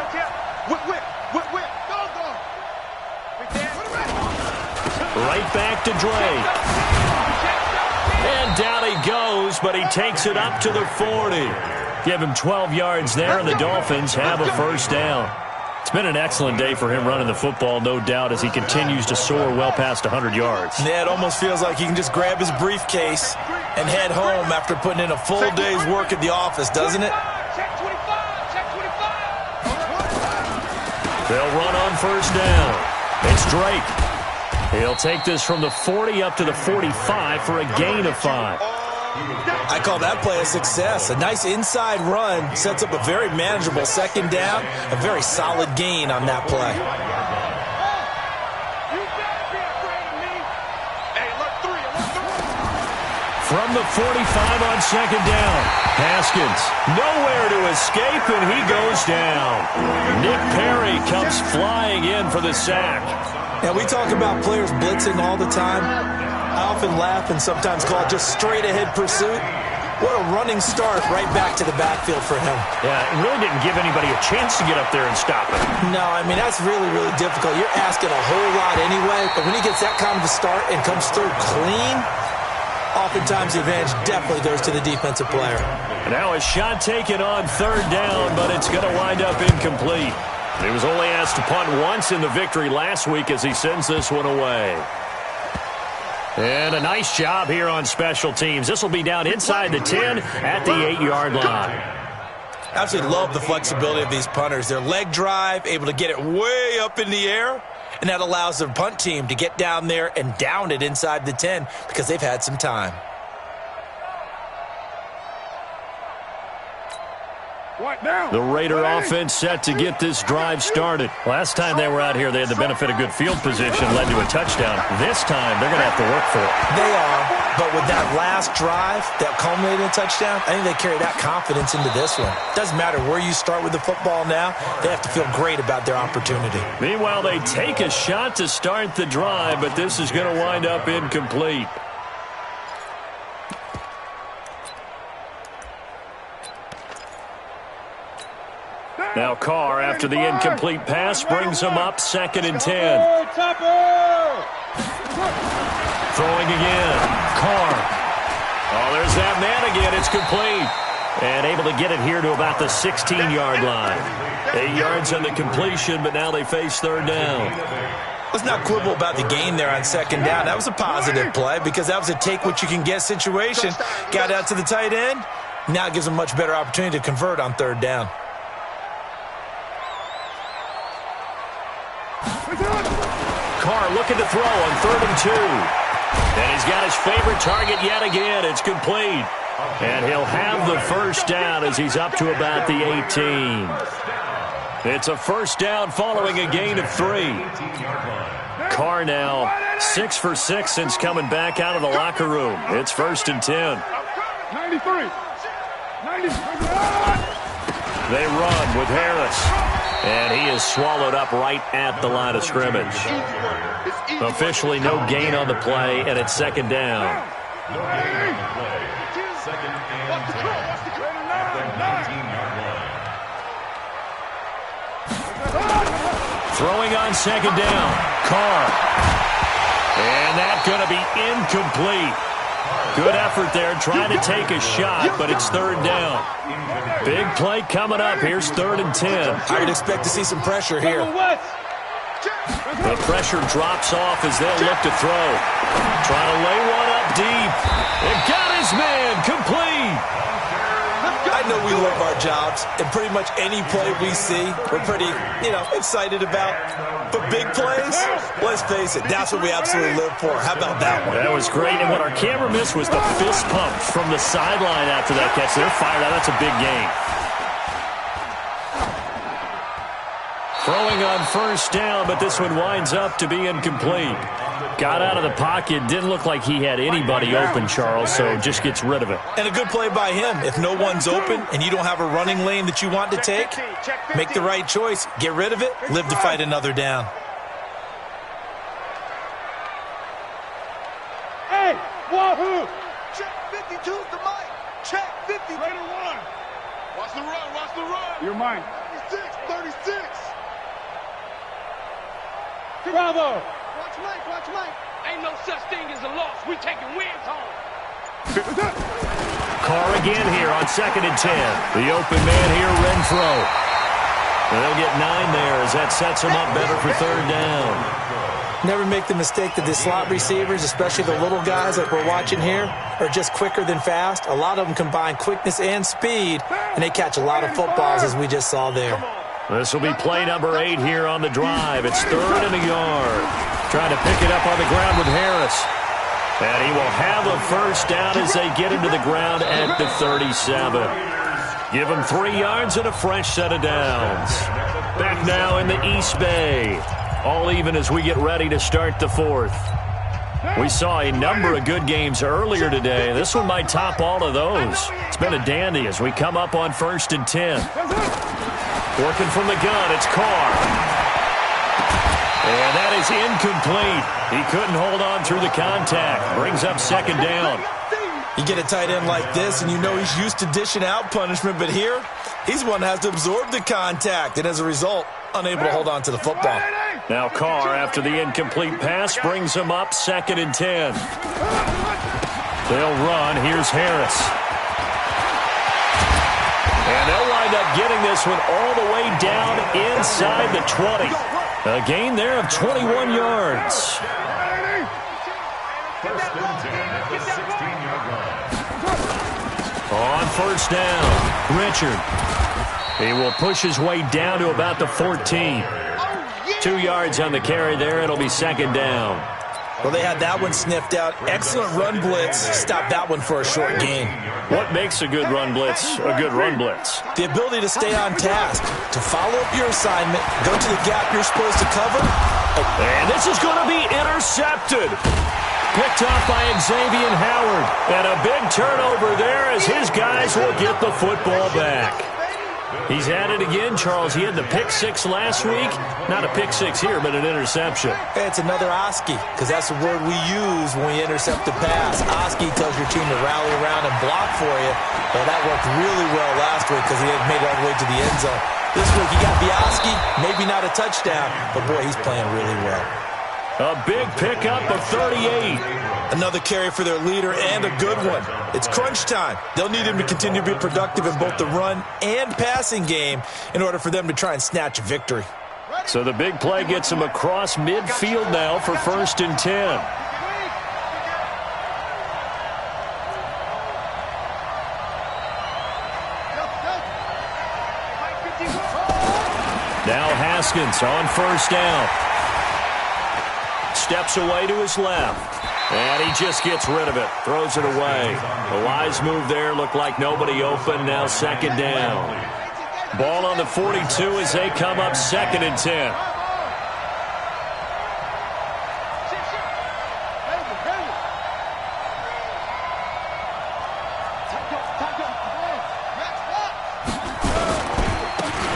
Right back to Dre. And down he goes, but he takes it up to the 40. Give him 12 yards there, and the Dolphins have a first down. It's been an excellent day for him running the football, no doubt, as he continues to soar well past 100 yards. Yeah, it almost feels like he can just grab his briefcase and head home after putting in a full day's work at the office, doesn't it? They'll run on first down. It's Drake. He'll take this from the 40 up to the 45 for a gain of 5. I call that play a success. A nice inside run sets up a very manageable second down, a very solid gain on that play. From the 45 on second down, Haskins nowhere to escape, and he goes down. Nick Perry comes flying in for the sack. Now, we talk about players blitzing all the time. I often laugh and sometimes call it just straight-ahead pursuit. What a running start right back to the backfield for him. Yeah, it really didn't give anybody a chance to get up there and stop it. No, I mean, that's really, really difficult. You're asking a whole lot anyway, but when he gets that kind of a start and comes through clean, oftentimes the advantage definitely goes to the defensive player. Now a shot taken on third down, but it's going to wind up incomplete. He was only asked to punt once in the victory last week as he sends this one away. And a nice job here on special teams. This will be down inside the 10 at the 8-yard line. Absolutely love the flexibility of these punters. Their leg drive, able to get it way up in the air, and that allows their punt team to get down there and down it inside the 10 because they've had some time. The Raider offense set to get this drive started. Last time they were out here, they had the benefit of good field position, led to a touchdown. This time, they're going to have to work for it. They are, but with that last drive that culminated in a touchdown, I think they carry that confidence into this one. Doesn't matter where you start with the football now, they have to feel great about their opportunity. Meanwhile, they take a shot to start the drive, but this is going to wind up incomplete. Now Carr, after the incomplete pass, brings him up 2nd and 10. Throwing again. Carr. Oh, there's that man again. It's complete. And able to get it here to about the 16-yard line. 8 yards on the completion, but now they face third down. Let's not quibble about the gain there on second down. That was a positive play because that was a take-what-you-can-get situation. Got out to the tight end. Now it gives them a much better opportunity to convert on third down. Carr looking to throw on 3rd and 2. And he's got his favorite target yet again. It's complete. And he'll have the first down as he's up to about the 18. It's a first down following a gain of 3. Carr now 6 for 6 since coming back out of the locker room. It's 1st and 10. 93. They run with Harris. And he is swallowed up right at the line of scrimmage. Officially no gain on the play, and it's 2nd down. No gain on the play. 2nd and 10 at the 19-yard line. Throwing on 2nd down. Carr. And that's going to be incomplete. Good effort there, trying to take a shot, but it's 3rd down. Big play coming up. Here's 3rd and 10. I would expect to see some pressure here. The pressure drops off as they'll look to throw. Trying to lay one up deep. It got his man complete. I know we love our our jobs, and pretty much any play we see, we're pretty, excited about. But big plays, let's face it, that's what we absolutely live for. How about that one? That was great, and what our camera missed was the fist pump from the sideline after that catch. They're fired out. That's a big gain. Throwing on first down, but this one winds up to be incomplete. Got out of the pocket. Didn't look like he had anybody open, Charles, so just gets rid of it. And a good play by him. If no one's open and you don't have a running lane that you want to take, make the right choice. Get rid of it. Live to fight another down. Hey, wahoo! Check 52's the mic. Check 50. Raider 1. Watch the run. Watch the run. You're mine. 36. Bravo. Watch Mike. Ain't no such thing as a loss. We taking wins home. Carr again here on 2nd and 10. The open man here, Renfro. And they'll get 9 there as that sets them up better for 3rd down. Never make the mistake that the slot receivers, especially the little guys like we're watching here, are just quicker than fast. A lot of them combine quickness and speed, and they catch a lot of footballs as we just saw there. This will be play number 8 here on the drive. It's 3rd and a yard. Trying to pick it up on the ground with Harris. And he will have a first down as they get into the ground at the 37. Give him 3 yards and a fresh set of downs. Back now in the East Bay. All even as we get ready to start the 4th. We saw a number of good games earlier today. This one might top all of those. It's been a dandy as we come up on 1st and 10. Working from the gun, it's Carr. And that is incomplete. He couldn't hold on through the contact. Brings up 2nd down. You get a tight end like this, and you know he's used to dishing out punishment, but here, he's one that has to absorb the contact, and as a result, unable to hold on to the football. Now Carr, after the incomplete pass, brings him up 2nd and 10. They'll run. Here's Harris. And they'll wind up getting this one all the way down inside the 20. A gain there of 21 yards. 1st and 10 at the 16-yard line. On first down, Richard. He will push his way down to about the 14. 2 yards on the carry there. It'll be 2nd down. Well, they had that one sniffed out. Excellent run blitz. Stop that one for a short gain. What makes a good run blitz a good run blitz? The ability to stay on task, to follow up your assignment, go to the gap you're supposed to cover. And this is going to be intercepted. Picked off by Xavier Howard. And a big turnover there as his guys will get the football back. He's at it again, Charles. He had the pick 6 last week. Not a pick 6 here, but an interception. It's another Oski, because that's the word we use when we intercept a pass. Oski tells your team to rally around and block for you. Well, that worked really well last week because he had made it all the way to the end zone. This week he got the Oski, maybe not a touchdown, but boy, he's playing really well. A big pickup of 38. Another carry for their leader and a good one. It's crunch time. They'll need him to continue to be productive in both the run and passing game in order for them to try and snatch a victory. So the big play gets him across midfield now for 1st and 10. Now Haskins on first down. Steps away to his left. And he just gets rid of it. Throws it away. A wise move there. Looked like nobody open. Now 2nd down. Ball on the 42 as they come up 2nd and 10.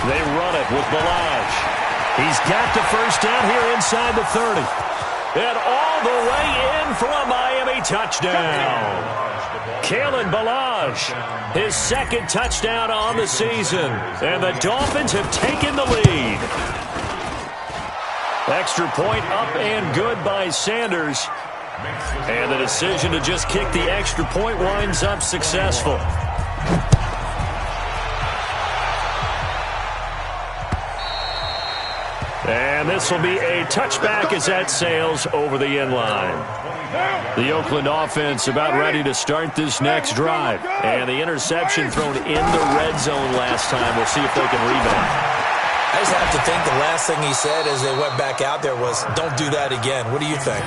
They run it with Balaj. He's got the first down here inside the 30. And all the way in for a Miami touchdown. Kalen Balaj, his 2nd touchdown on the season. And the Dolphins have taken the lead. Extra point up and good by Sanders. And the decision to just kick the extra point winds up successful. And this will be a touchback as that sails over the end line. The Oakland offense about ready to start this next drive. And the interception thrown in the red zone last time. We'll see if they can rebound. I just have to think the last thing he said as they went back out there was, don't do that again. What do you think?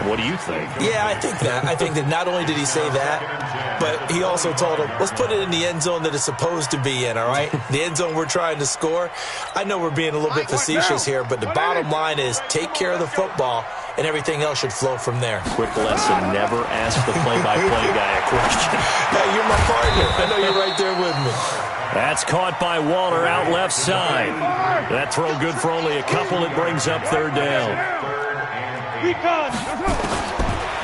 What do you think? Yeah, I think that. I think that not only did he say that, but he also told him, let's put it in the end zone that it's supposed to be in, all right? The end zone we're trying to score. I know we're being a little bit facetious here, but the bottom line is take care of the football, and everything else should flow from there. Quick lesson, never ask the play-by-play guy a question. Hey, you're my partner. I know you're right there with me. That's caught by Waller out left side. That throw good for only a couple. It brings up third down.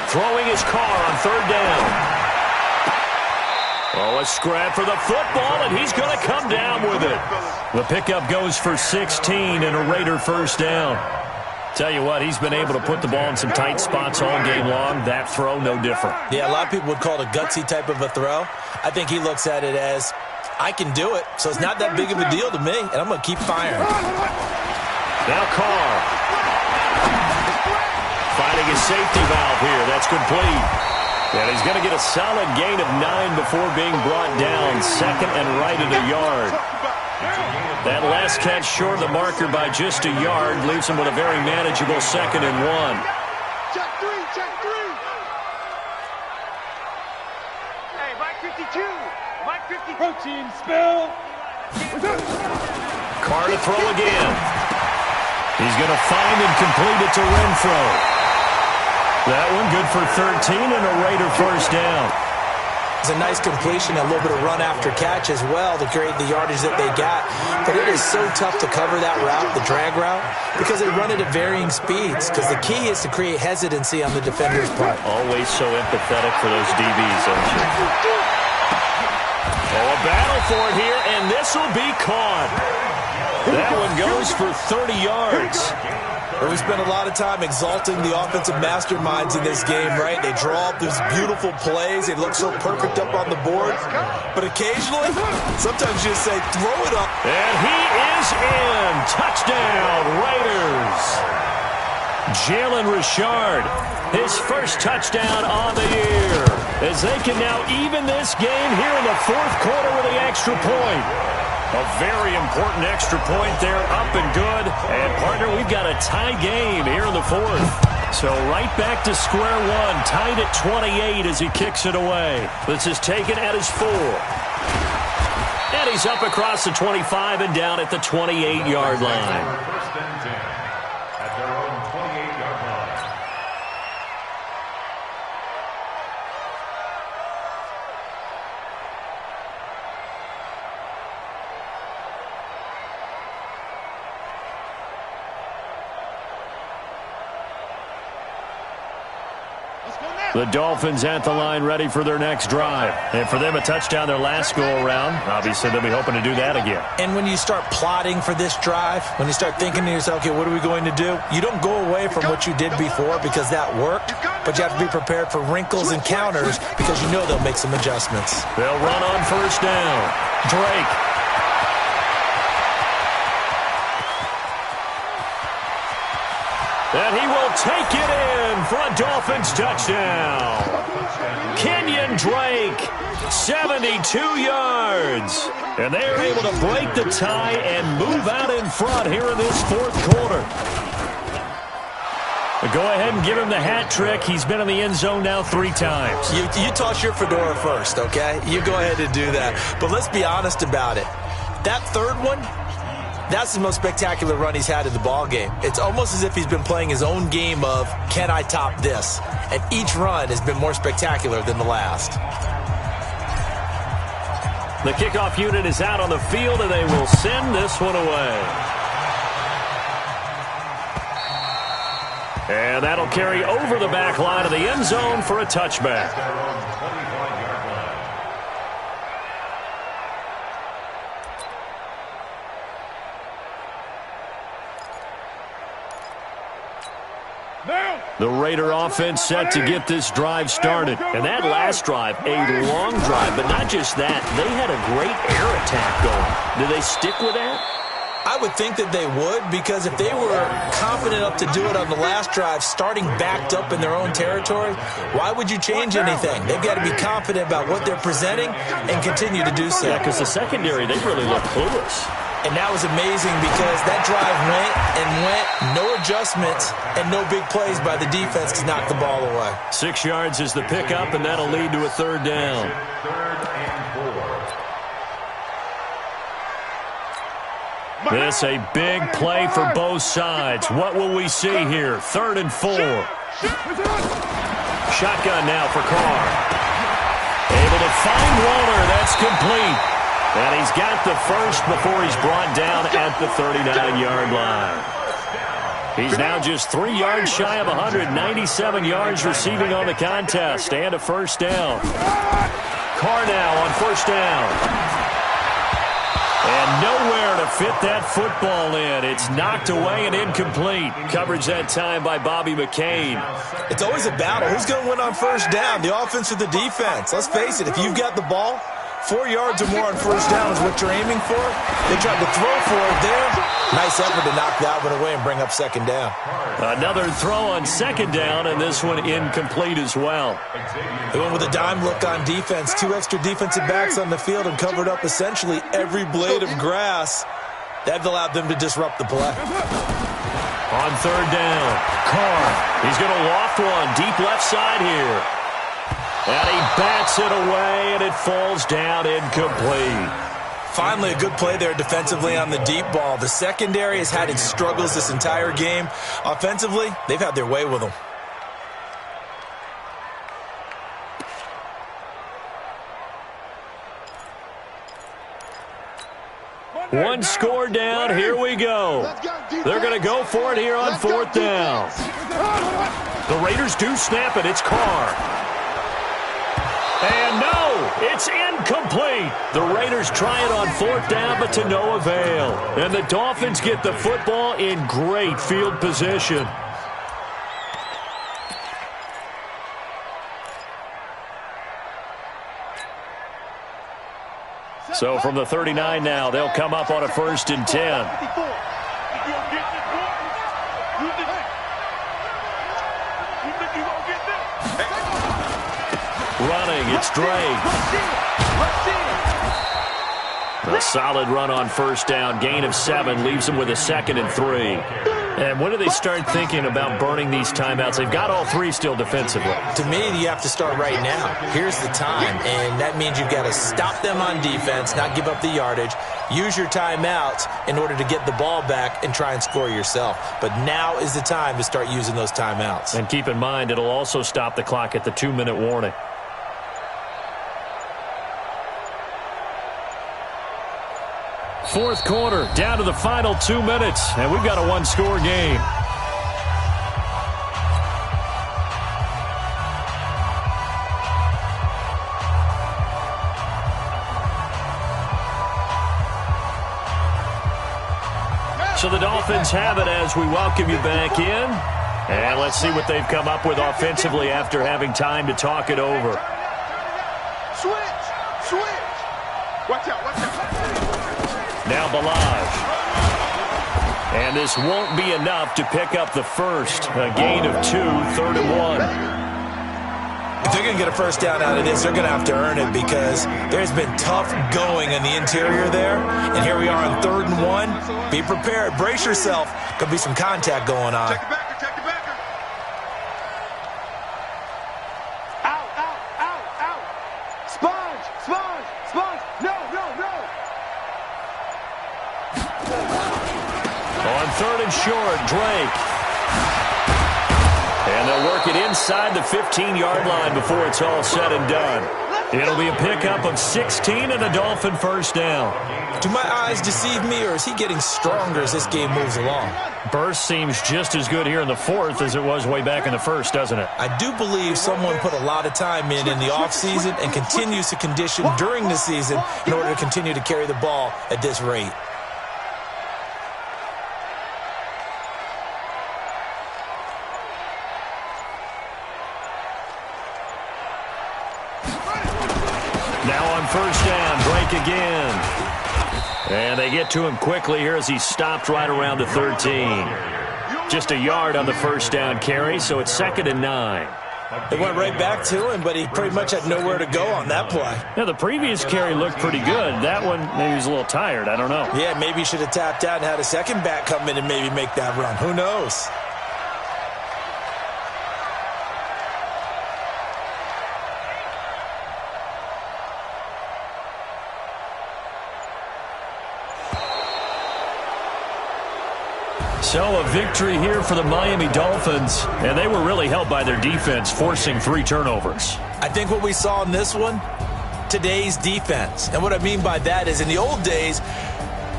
Throwing his car on third down. Oh, a scrap for the football, and he's going to come down with it. The pickup goes for 16 and a Raider first down. Tell you what, he's been able to put the ball in some tight spots all game long. That throw, no different. Yeah, a lot of people would call it a gutsy type of a throw. I think he looks at it as, I can do it, so it's not that big of a deal to me, and I'm going to keep firing. Now Carr. Finding his safety valve here. That's complete. And he's going to get a solid gain of 9 before being brought down. Second and right at a yard. That last catch short of the marker by just a yard leaves him with a very manageable 2nd and 1. Check three. Hey, Mike 52. Mike 50. Protein spill. Carr to throw again. He's going to find and complete it to Renfro. That one good for 13 and a Raider first down. It's a nice completion, a little bit of run after catch as well to create the yardage that they got. But it is so tough to cover that route, the drag route, because they run it at varying speeds. Because the key is to create hesitancy on the defender's part. Always so empathetic for those DBs, aren't you? Oh, a battle for it here, and this will be caught. That one goes for 30 yards. We spend a lot of time exalting the offensive masterminds in this game, right? They draw up these beautiful plays. They look so perfect up on the board. But occasionally, sometimes you just say, throw it up. And he is in. Touchdown, Raiders. Jalen Richard, his first touchdown on the year. As they can now even this game here in the fourth quarter with the extra point. A very important extra point there, up and good. And, partner, we've got a tie game here in the fourth. So right back to square one, tied at 28 as he kicks it away. This is taken at his 4. And he's up across the 25 and down at the 28-yard line. First and 10 at their own 28-yard line. The Dolphins at the line ready for their next drive. And for them, a touchdown their last go-around. Obviously, they'll be hoping to do that again. And when you start plotting for this drive, when you start thinking to yourself, okay, what are we going to do? You don't go away from what you did before because that worked, but you have to be prepared for wrinkles and counters because you know they'll make some adjustments. They'll run on first down. Drake. And he will take it in for a Dolphins touchdown. Kenyon Drake, 72 yards. And they are able to break the tie and move out in front here in this fourth quarter. But go ahead and give him the hat trick. He's been in the end zone now 3 times. You toss your fedora first, okay? You go ahead and do that. But let's be honest about it. That third one, that's the most spectacular run he's had in the ball game. It's almost as if he's been playing his own game of, can I top this? And each run has been more spectacular than the last. The kickoff unit is out on the field, and they will send this one away. And that'll carry over the back line of the end zone for a touchback. The Raider offense set to get this drive started. And that last drive, a long drive, but not just that. They had a great air attack going. Do they stick with that? I would think that they would, because if they were confident enough to do it on the last drive, starting backed up in their own territory, why would you change anything? They've got to be confident about what they're presenting and continue to do so. Yeah, because the secondary, they really look clueless. And that was amazing because that drive went, no adjustments, and no big plays by the defense to knock the ball away. 6 yards is the pickup, and that'll lead to a third down. This a big play for both sides. What will we see here? 3rd and 4. Shotgun now for Carr. Able to find Waller. That's complete. And he's got the first before he's brought down at the 39-yard line. He's now just 3 yards shy of 197 yards receiving on the contest and a first down. Carr now on first down. And nowhere to fit that football in. It's knocked away and incomplete. Coverage that time by Bobby McCain. It's always a battle. Who's going to win on first down, the offense or the defense? Let's face it, if you've got the ball, 4 yards or more on first down is what you're aiming for. They tried to throw for it there. Nice effort to knock that one away and bring up second down. Another throw on second down, and this one incomplete as well. They went with a dime look on defense. 2 extra defensive backs on the field and covered up essentially every blade of grass. That allowed them to disrupt the play. On third down, Carr. He's going to loft one deep left side here. And he bats it away, and it falls down incomplete. Finally, a good play there defensively on the deep ball. The secondary has had its struggles this entire game. Offensively, they've had their way with them. One score down. Here we go. They're going to go for it here on 4th down. The Raiders do snap it. It's Carr. And no, it's incomplete. The Raiders try it on 4th down, but to no avail. And the Dolphins get the football in great field position. So from the 39 now, they'll come up on a 1st and 10. Running, it's Drake. A solid run on first down. Gain of 7 leaves them with a 2nd and 3. And when do they start thinking about burning these timeouts? They've got all 3 still defensively. To me, you have to start right now. Here's the time, and that means you've got to stop them on defense, not give up the yardage, use your timeouts in order to get the ball back and try and score yourself. But now is the time to start using those timeouts. And keep in mind, it'll also stop the clock at the 2-minute warning. Fourth quarter, down to the final 2 minutes, and we've got a 1-score game. So the Dolphins have it as we welcome you back in. And let's see what they've come up with offensively after having time to talk it over. Switch! Watch out, watch out. Now Balaj. And this won't be enough to pick up the first. A gain of 2, 3rd and 1. If they're going to get a first down out of this, they're going to have to earn it because there's been tough going in the interior there. And here we are on 3rd and 1. Be prepared. Brace yourself. Could be some contact going on. Check the backer, check the backer. Out. Sponge. No. On 3rd and short, Drake. And they'll work it inside the 15-yard line before it's all said and done. It'll be a pickup of 16 and a Dolphin first down. Do my eyes deceive me, or is he getting stronger as this game moves along? Burst seems just as good here in the 4th as it was way back in the 1st, doesn't it? I do believe someone put a lot of time in the offseason and continues to condition during the season in order to continue to carry the ball at this rate. Now on first down, Drake again. And they get to him quickly here as he stopped right around the 13. Just a yard on the first down carry, so it's 2nd and 9. They went right back to him, but he pretty much had nowhere to go on that play. Yeah, the previous carry looked pretty good. That one, maybe he was a little tired. I don't know. Yeah, maybe he should have tapped out and had a second back come in and maybe make that run. Who knows? So a victory here for the Miami Dolphins, and they were really helped by their defense, forcing 3 turnovers. I think what we saw in this one, today's defense. And what I mean by that is in the old days,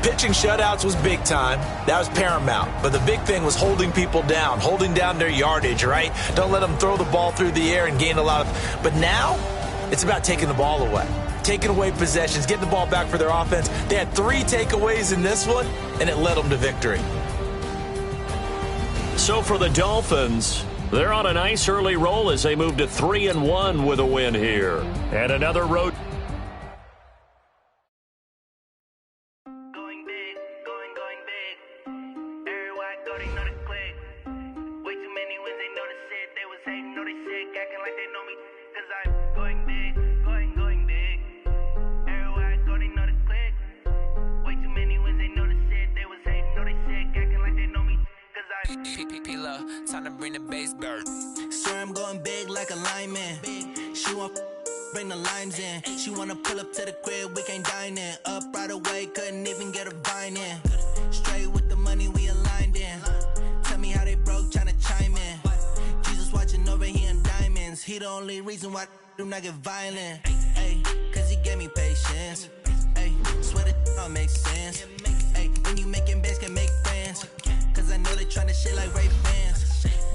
pitching shutouts was big time. That was paramount. But the big thing was holding people down, holding down their yardage, right? Don't let them throw the ball through the air and gain a lot of... But now, it's about taking the ball away. Taking away possessions, getting the ball back for their offense. They had 3 takeaways in this one, and it led them to victory. So for the Dolphins, they're on a nice early roll as they move to 3-1 with a win here. And another road. Going big, going big. Everywhere I go, they know the click. Way too many wins, they know the shit. They was hating, know they sick, acting like they know me. Cause I'm going big, going big. Everywhere I go, they know the click. Way too many wins, they know the shit. They was hating, know they sick, acting like they know me. Time to bring the bass bird. Swear I'm going big like a lineman. She want bring the limes in. She wanna pull up to the crib, we can't dine in. Up right away, couldn't even get a vine in. Straight with the money we aligned in. Tell me how they broke, tryna chime in. Jesus watching over here in diamonds. He the only reason why I do not get violent. Ay, cause he gave me patience. Ay, swear that all makes sense. Ay, when you making bands can make friends. Cause I know they tryna shit like Ray Bans.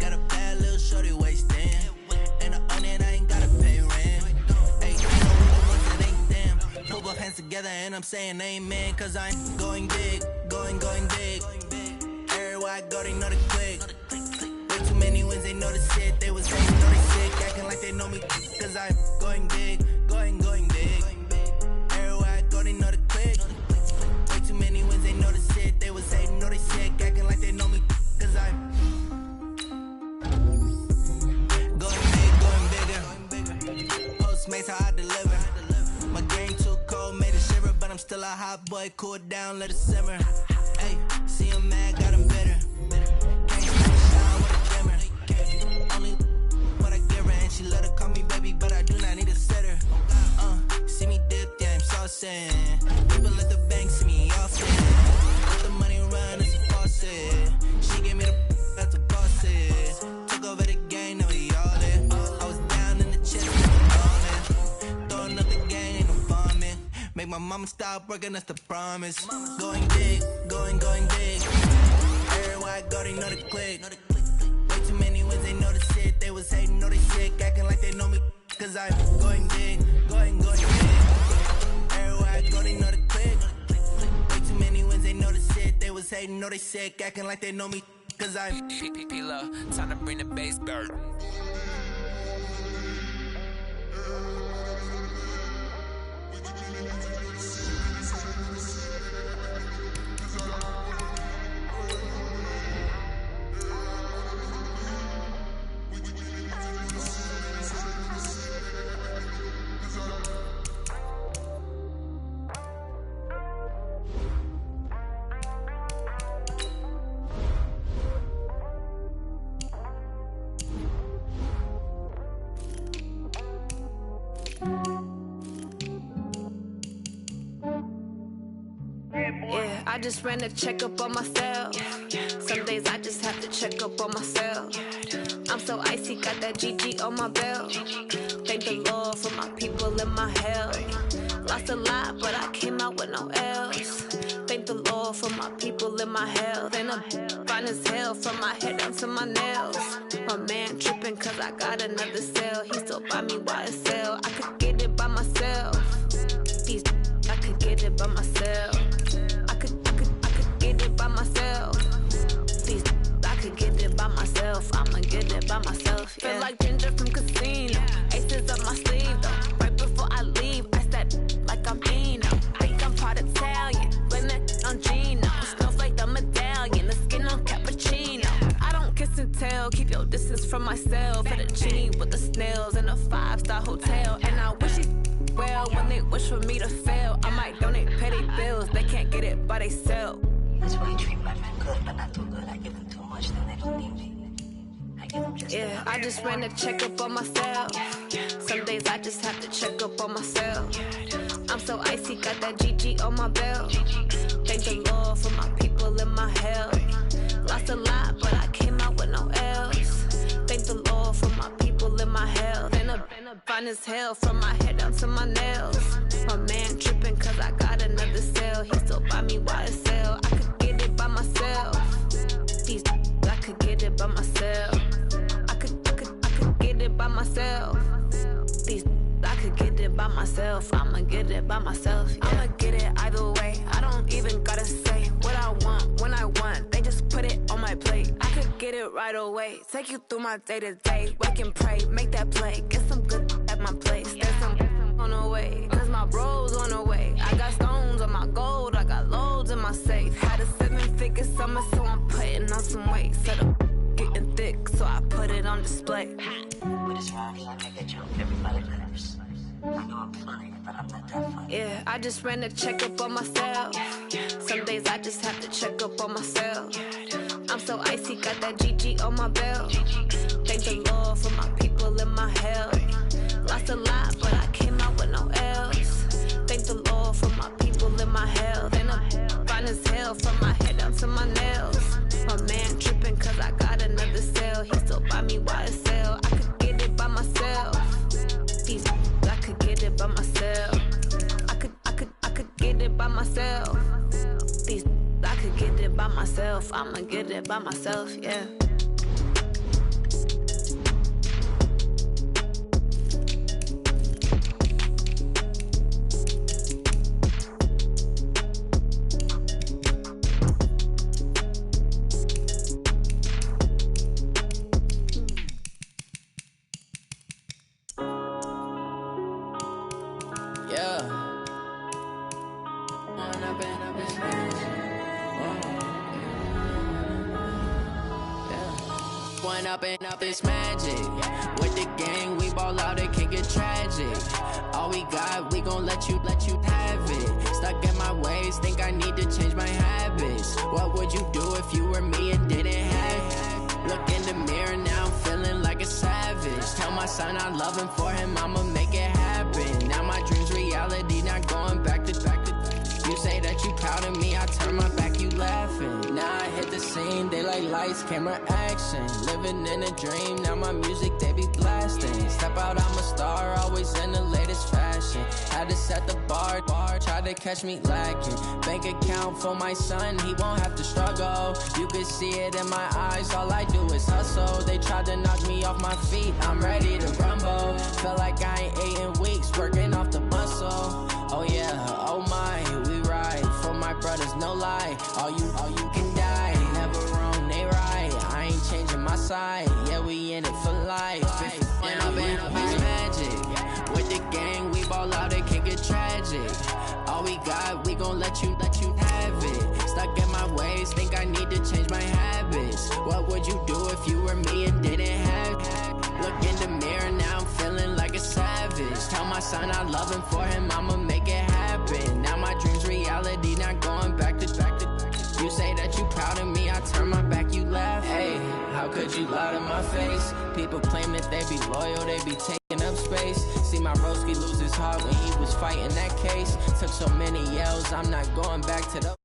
Got a bad little shorty wasting. And I own it, I ain't gotta pay rent. Ayy, you know we the ones that ain't them. Pull both hands together and I'm saying amen. Cause I'm going big, going big. Everywhere I go, they know the click. Way too many wins, they know the shit. They was hating, know they sick, acting like they know me. Cause I'm going big, going big. Everywhere I go, they know the click. Way too many wins, they know the shit. They was hating, know they sick, acting like they know me. Cause I'm Postmates how I deliver. My game too cold, made it shiver, but I'm still a hot boy. Cool it down, let it simmer. Hey, see him mad, got him bitter. Can't shine with a dimmer. Only what I give her, and she let her call me baby, but I do not need a sitter. See me dip, yeah, I'm saucing. People at the bank see me often. Let the money run, it's a faucet. She gave me the that's a boss it. Took over the game, never y'all it. I was down in the chest, throwing up the game, ain't no bombing. Make my mama stop working, that's the promise. Going big, going big. Everywhere I go, they know the click. Way too many wins, they know the shit. They was hating, know they sick, acting like they know me. Cause I'm going big, going big. Everywhere I go, they know the click. Way too many wins, they know the shit. They was hating, know they sick, acting like they know me. Cause I'm time to bring the bass bird. Yeah, I just ran a checkup on myself. Some days I just have to check up on myself. I'm so icy, got that GG on my belt. Thank the Lord for my people and my health. Lost a lot, but I came out with no else. Thank the Lord for my people and my health. And I'm fine as hell from my head down to my nails. My man tripping cause I got another cell. He still buy me YSL. I could get it by myself. These I could get it by myself. I could get it by myself. These I could get it by myself. I'ma get it by myself. Yeah. Feel like Ginger from Casino. Aces up my sleeve though. Right before I leave, I said like I'm Eno. Think I'm part Italian. Blend kisses from myself. At a genie with the snails in a 5-star hotel. And I wish it well when they wish for me to fail. I might donate petty bills, they can't get it by themselves. That's why you treat my men good, but not too good. I give them too much, then they don't need me. I give them just yeah, I just ran a checkup on myself. Some days I just have to check up on myself. I'm so icy, got that GG on my belt. Thank the Lord for my people in my health. Lost a lot, but I came out with no L's. Thank the Lord for my people in my health. And a fine as hell from my head down to my nails. My man tripping cause I got another cell. He still buy me YSL. I could get it by myself. These I could get it by myself. I could get it by myself. These I could get it by myself. I'ma get it by myself. Yeah. I'ma get it either way. I don't even gotta say what I want when I want. They just put it on my plate. I could get it right away. Take you through my day to day. Wake and pray, make that play. Get some good at my place. There's some on the way. Cause my bro's on the way. I got stones on my gold. I got loads in my safe. Had a 7-figure summer, so I'm putting on some weight. Set up getting thick, so I put it on display. But it's wrong, I make a joke, everybody laughs. I know I'm funny, but I'm not that funny. Yeah, I just ran a checkup on myself. Some days I just have to check up on myself. I'm so icy, got that GG on my belt. Thank the Lord for my people in my health. Lost a lot, but I came out with no L's. Thank the Lord for my people in my health. And I'm fine as hell from my head down to my nails. My man tripping cause I got another cell. He still buy me YSL. I could get it by myself. These I could get it by myself. I could get it by myself. These I could get it by myself. I'ma get it by myself, yeah. Up it's magic. With the gang, we ball out, it can get tragic. All we got, we gon' let you have it. Stuck in my ways, think I need to change my habits. What would you do if you were me and didn't have it? Look in the mirror, now I'm feeling like a savage. Tell my son I love him, for him I'ma make it happen. Now my dream's reality, not going back to. You say that you proud of me, I turn my back, you laughing. Now I hit the scene, they like lights, camera, action. Living in a dream, now my music, they be blasting. Step out, I'm a star, always in the latest fashion. Had to set the bar, try to catch me lacking. Bank account for my son, he won't have to struggle. You can see it in my eyes, all I do is hustle. They tried to knock me off my feet, I'm ready to rumble. Feel like I ain't ate in weeks, working off the muscle. Oh yeah, oh my, we ride for my brothers, no lie. All you can die, never wrong, they right. I ain't changing my side, yeah, we in it for life. When up it's magic. With the gang, we ball out, it can get tragic. All we got, we gon' let you have it. Stuck in my ways, think I need to change my habits. What would you do if you were me and didn't have it? Look in the mirror, now I'm feeling like a savage. Tell my son I love him, for him I'ma make it happen. Now my dream's reality, not going back to. You say that you proud of me, I turn my back, you laugh. Hey, how could you lie to my face? People claim that they be loyal, they be taking up space. See my broski lose his heart when he was fighting that case. Took so many yells, I'm not going back to the